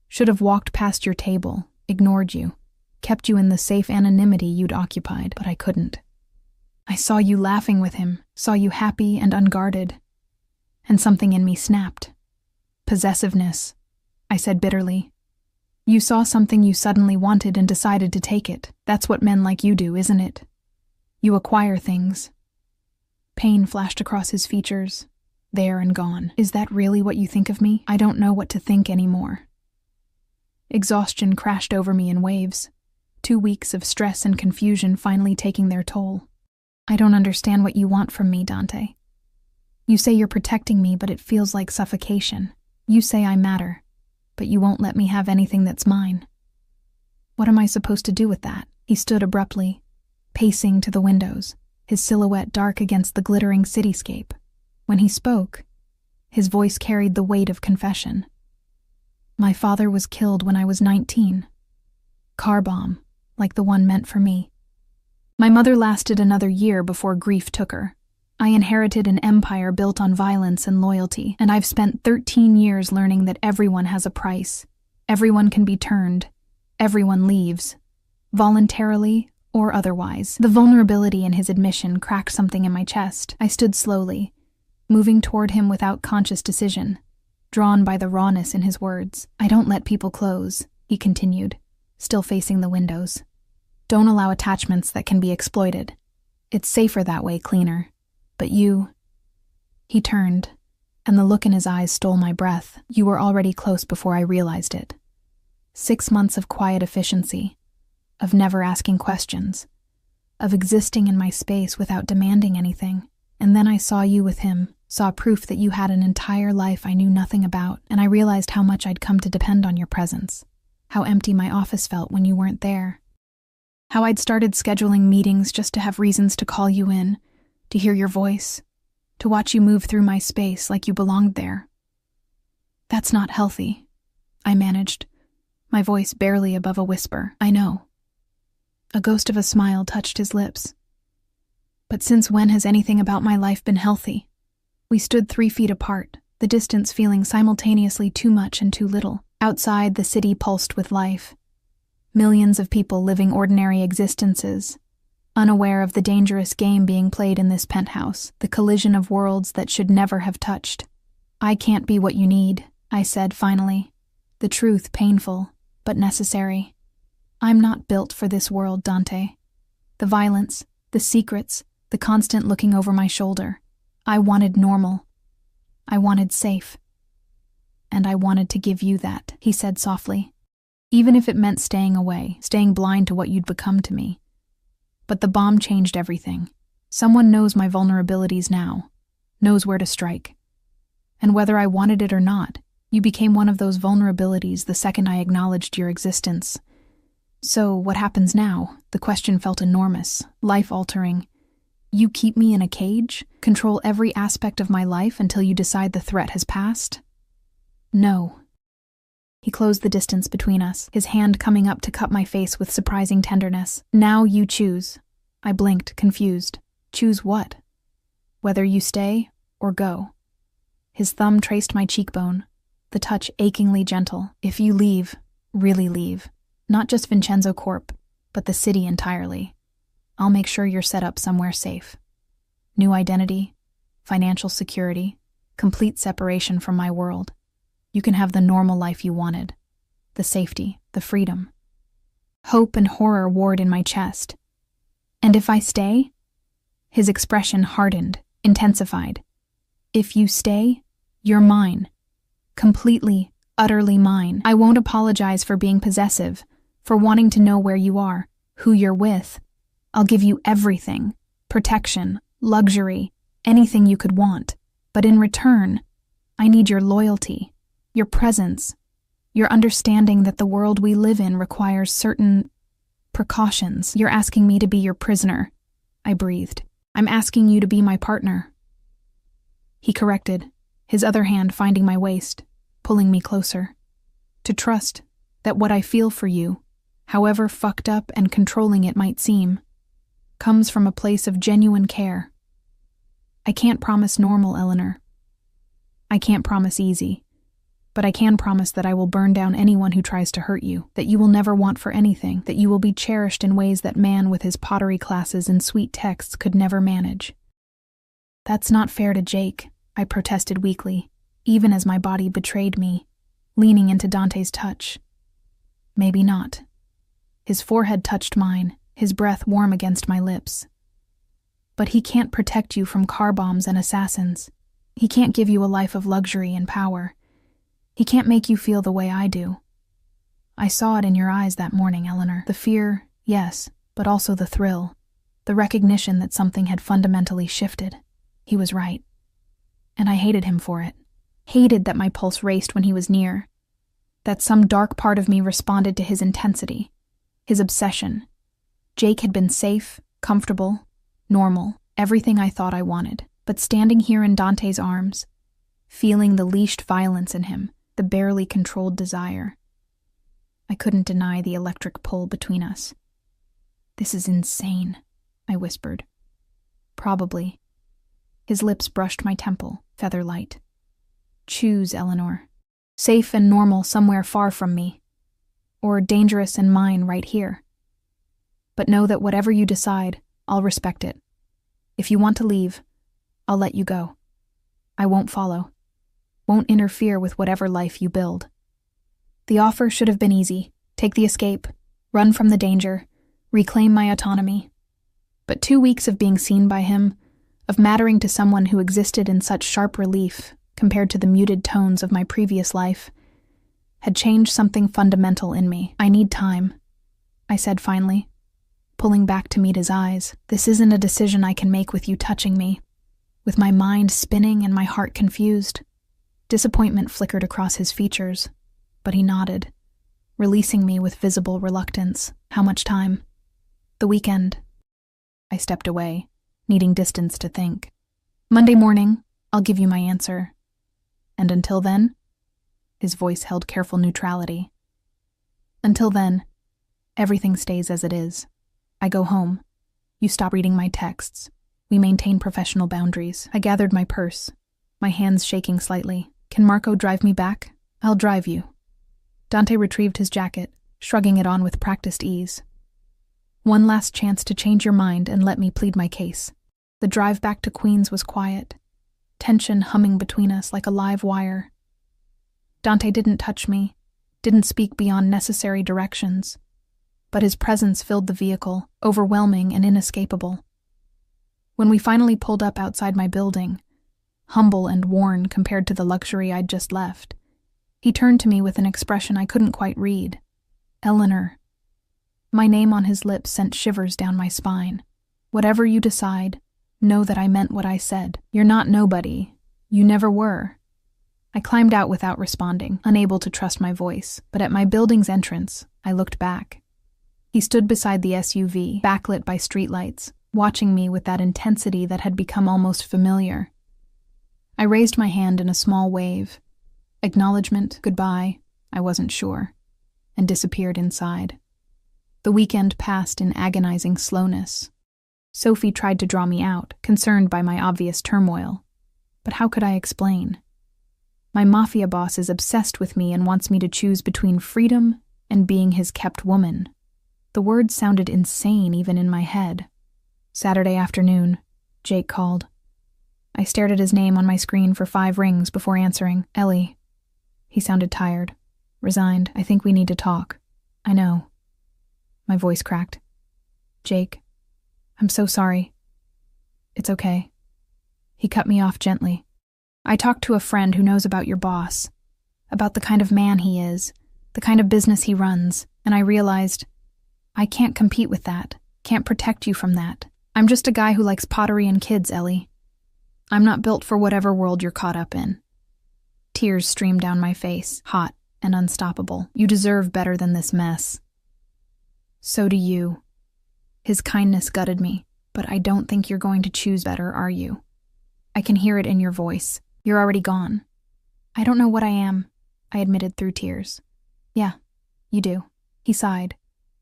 Should have walked past your table, ignored you, kept you in the safe anonymity you'd occupied, but I couldn't. I saw you laughing with him, saw you happy and unguarded. And something in me snapped. Possessiveness, I said bitterly. You saw something you suddenly wanted and decided to take it. That's what men like you do, isn't it? You acquire things. Pain flashed across his features, there and gone. Is that really what you think of me? I don't know what to think anymore. Exhaustion crashed over me in waves, 2 weeks of stress and confusion finally taking their toll. I don't understand what you want from me, Dante. You say you're protecting me, but it feels like suffocation. You say I matter, but you won't let me have anything that's mine. What am I supposed to do with that? He stood abruptly, pacing to the windows, his silhouette dark against the glittering cityscape. When he spoke, his voice carried the weight of confession. My father was killed when I was 19. Car bomb, like the one meant for me. My mother lasted another year before grief took her. I inherited an empire built on violence and loyalty, and I've spent 13 years learning that everyone has a price. Everyone can be turned. Everyone leaves. Voluntarily or otherwise. The vulnerability in his admission cracked something in my chest. I stood slowly, moving toward him without conscious decision, drawn by the rawness in his words. I don't let people close, he continued, still facing the windows. Don't allow attachments that can be exploited. It's safer that way, cleaner. But you... He turned, and the look in his eyes stole my breath. You were already close before I realized it. 6 months of quiet efficiency, of never asking questions, of existing in my space without demanding anything. And then I saw you with him, saw proof that you had an entire life I knew nothing about, and I realized how much I'd come to depend on your presence, how empty my office felt when you weren't there. How I'd started scheduling meetings just to have reasons to call you in, to hear your voice, to watch you move through my space like you belonged there. That's not healthy, I managed, my voice barely above a whisper. I know. A ghost of a smile touched his lips. But since when has anything about my life been healthy? We stood 3 feet apart, the distance feeling simultaneously too much and too little. Outside, the city pulsed with life. Millions of people living ordinary existences, unaware of the dangerous game being played in this penthouse, the collision of worlds that should never have touched. I can't be what you need, I said finally, the truth painful, but necessary. I'm not built for this world, Dante. The violence, the secrets, the constant looking over my shoulder. I wanted normal. I wanted safe. And I wanted to give you that, he said softly. Even if it meant staying away, staying blind to what you'd become to me. But the bomb changed everything. Someone knows my vulnerabilities now, knows where to strike. And whether I wanted it or not, you became one of those vulnerabilities the second I acknowledged your existence. So what happens now? The question felt enormous, life-altering. You keep me in a cage? Control every aspect of my life until you decide the threat has passed? No. He closed the distance between us, his hand coming up to cup my face with surprising tenderness. Now you choose. I blinked, confused. Choose what? Whether you stay or go. His thumb traced my cheekbone, the touch achingly gentle. If you leave, really leave. Not just Vincenzo Corp, but the city entirely. I'll make sure you're set up somewhere safe. New identity, financial security, complete separation from my world. You can have the normal life you wanted. The safety, the freedom. Hope and horror warred in my chest. And if I stay? His expression hardened, intensified. If you stay, you're mine. Completely, utterly mine. I won't apologize for being possessive, for wanting to know where you are, who you're with. I'll give you everything. Protection, luxury, anything you could want. But in return, I need your loyalty. Your presence, your understanding that the world we live in requires certain precautions. You're asking me to be your prisoner, I breathed. I'm asking you to be my partner. He corrected, his other hand finding my waist, pulling me closer. To trust that what I feel for you, however fucked up and controlling it might seem, comes from a place of genuine care. I can't promise normal, Eleanor. I can't promise easy. But I can promise that I will burn down anyone who tries to hurt you, that you will never want for anything, that you will be cherished in ways that man with his pottery classes and sweet texts could never manage. That's not fair to Jake, I protested weakly, even as my body betrayed me, leaning into Dante's touch. Maybe not. His forehead touched mine, his breath warm against my lips. But he can't protect you from car bombs and assassins. He can't give you a life of luxury and power. He can't make you feel the way I do. I saw it in your eyes that morning, Eleanor. The fear, yes, but also the thrill, the recognition that something had fundamentally shifted. He was right. And I hated him for it. Hated that my pulse raced when he was near. That some dark part of me responded to his intensity, his obsession. Jake had been safe, comfortable, normal, everything I thought I wanted. But standing here in Dante's arms, feeling the leashed violence in him, the barely controlled desire, I couldn't deny the electric pull between us. This is insane, I whispered. Probably. His lips brushed my temple, feather light. Choose, Eleanor. Safe and normal somewhere far from me, or dangerous and mine right here. But know that whatever you decide, I'll respect it. If you want to leave, I'll let you go. I won't follow. Won't interfere with whatever life you build. The offer should have been easy. Take the escape, run from the danger, reclaim my autonomy. But 2 weeks of being seen by him, of mattering to someone who existed in such sharp relief compared to the muted tones of my previous life, had changed something fundamental in me. I need time, I said finally, pulling back to meet his eyes. This isn't a decision I can make with you touching me, with my mind spinning and my heart confused. Disappointment flickered across his features, but he nodded, releasing me with visible reluctance. How much time? The weekend. I stepped away, needing distance to think. Monday morning, I'll give you my answer. And until then? His voice held careful neutrality. Until then, everything stays as it is. I go home. You stop reading my texts. We maintain professional boundaries. I gathered my purse, my hands shaking slightly. Can Marco drive me back? I'll drive you. Dante retrieved his jacket, shrugging it on with practiced ease. One last chance to change your mind and let me plead my case. The drive back to Queens was quiet, tension humming between us like a live wire. Dante didn't touch me, didn't speak beyond necessary directions, but his presence filled the vehicle, overwhelming and inescapable. When we finally pulled up outside my building, humble and worn compared to the luxury I'd just left, he turned to me with an expression I couldn't quite read. Eleanor. My name on his lips sent shivers down my spine. Whatever you decide, know that I meant what I said. You're not nobody. You never were. I climbed out without responding, unable to trust my voice, but at my building's entrance, I looked back. He stood beside the SUV, backlit by streetlights, watching me with that intensity that had become almost familiar. I raised my hand in a small wave. Acknowledgement, goodbye, I wasn't sure, and disappeared inside. The weekend passed in agonizing slowness. Sophie tried to draw me out, concerned by my obvious turmoil. But how could I explain? My Mafia boss is obsessed with me and wants me to choose between freedom and being his kept woman. The words sounded insane even in my head. Saturday afternoon, Jake called. I stared at his name on my screen for 5 rings before answering. Ellie. He sounded tired, resigned. I think we need to talk. I know. My voice cracked. Jake, I'm so sorry. It's okay. He cut me off gently. I talked to a friend who knows about your boss, about the kind of man he is, the kind of business he runs, and I realized I can't compete with that, can't protect you from that. I'm just a guy who likes pottery and kids, Ellie. I'm not built for whatever world you're caught up in. Tears streamed down my face, hot and unstoppable. You deserve better than this mess. So do you. His kindness gutted me, but I don't think you're going to choose better, are you? I can hear it in your voice. You're already gone. I don't know what I am, I admitted through tears. Yeah, you do. He sighed,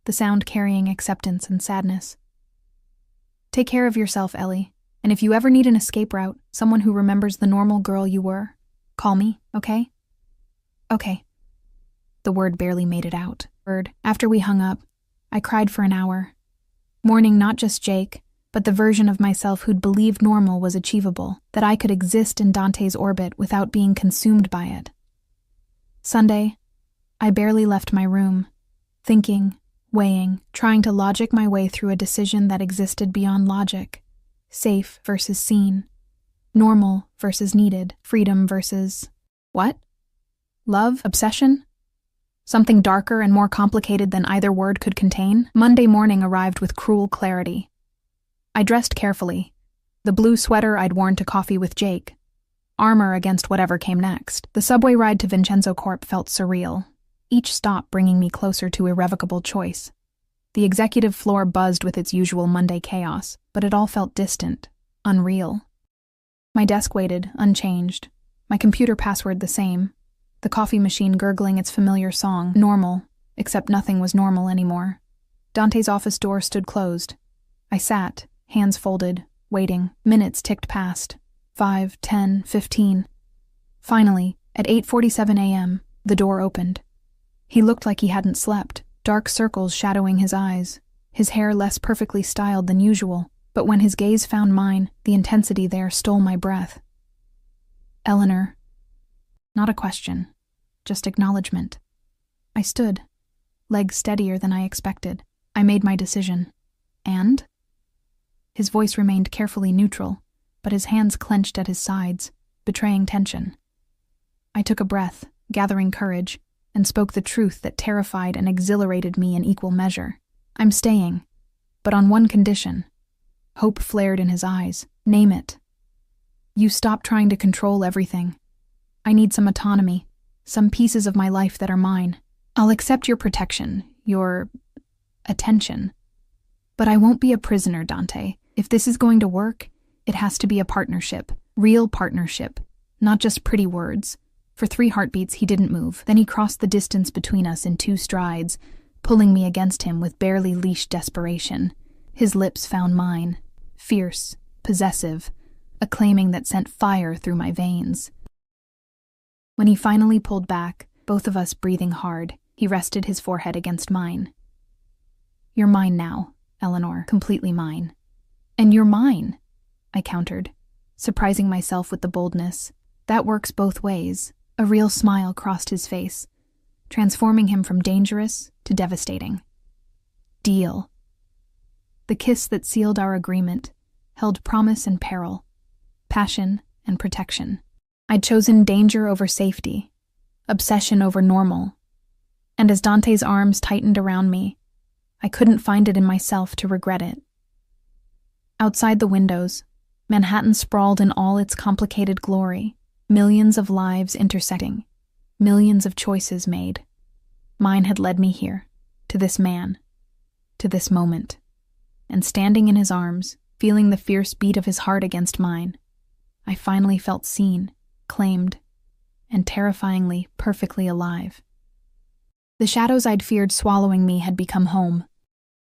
the sound carrying acceptance and sadness. Take care of yourself, Ellie, and if you ever need an escape route, someone who remembers the normal girl you were, call me, okay? Okay. The word barely made it out. After we hung up, I cried for an hour, mourning not just Jake, but the version of myself who'd believed normal was achievable, that I could exist in Dante's orbit without being consumed by it. Sunday, I barely left my room, thinking, weighing, trying to logic my way through a decision that existed beyond logic. Safe versus seen. Normal versus needed. Freedom versus... what? Love? Obsession? Something darker and more complicated than either word could contain? Monday morning arrived with cruel clarity. I dressed carefully. The blue sweater I'd worn to coffee with Jake. Armor against whatever came next. The subway ride to Vincenzo Corp felt surreal, each stop bringing me closer to irrevocable choice. The executive floor buzzed with its usual Monday chaos, but it all felt distant, unreal. My desk waited, unchanged. My computer password the same. The coffee machine gurgling its familiar song, normal, except nothing was normal anymore. Dante's office door stood closed. I sat, hands folded, waiting. Minutes ticked past. 5, 10, 15. Finally, at 8:47 a.m., the door opened. He looked like he hadn't slept, dark circles shadowing his eyes, his hair less perfectly styled than usual, but when his gaze found mine, the intensity there stole my breath. Eleanor. Not a question, just acknowledgement. I stood, legs steadier than I expected. I made my decision. And? His voice remained carefully neutral, but his hands clenched at his sides, betraying tension. I took a breath, gathering courage, and spoke the truth that terrified and exhilarated me in equal measure. I'm staying, but on one condition. Hope flared in his eyes. Name it. You stop trying to control everything. I need some autonomy, some pieces of my life that are mine. I'll accept your protection, your attention, But I won't be a prisoner, Dante. If this is going to work, it has to be a partnership. Real partnership. Not just pretty words. For 3 heartbeats, he didn't move. Then he crossed the distance between us in 2 strides, pulling me against him with barely leashed desperation. His lips found mine. Fierce, possessive, a claiming that sent fire through my veins. When he finally pulled back, both of us breathing hard, he rested his forehead against mine. "You're mine now, Eleanor, completely mine." "And you're mine," I countered, surprising myself with the boldness. That works both ways. A real smile crossed his face, transforming him from dangerous to devastating. Deal. The kiss that sealed our agreement held promise and peril, passion and protection. I'd chosen danger over safety, obsession over normal, and as Dante's arms tightened around me, I couldn't find it in myself to regret it. Outside the windows, Manhattan sprawled in all its complicated glory, millions of lives intersecting, millions of choices made. Mine had led me here, to this man, to this moment, and standing in his arms, feeling the fierce beat of his heart against mine, I finally felt seen, claimed, and terrifyingly, perfectly alive. The shadows I'd feared swallowing me had become home,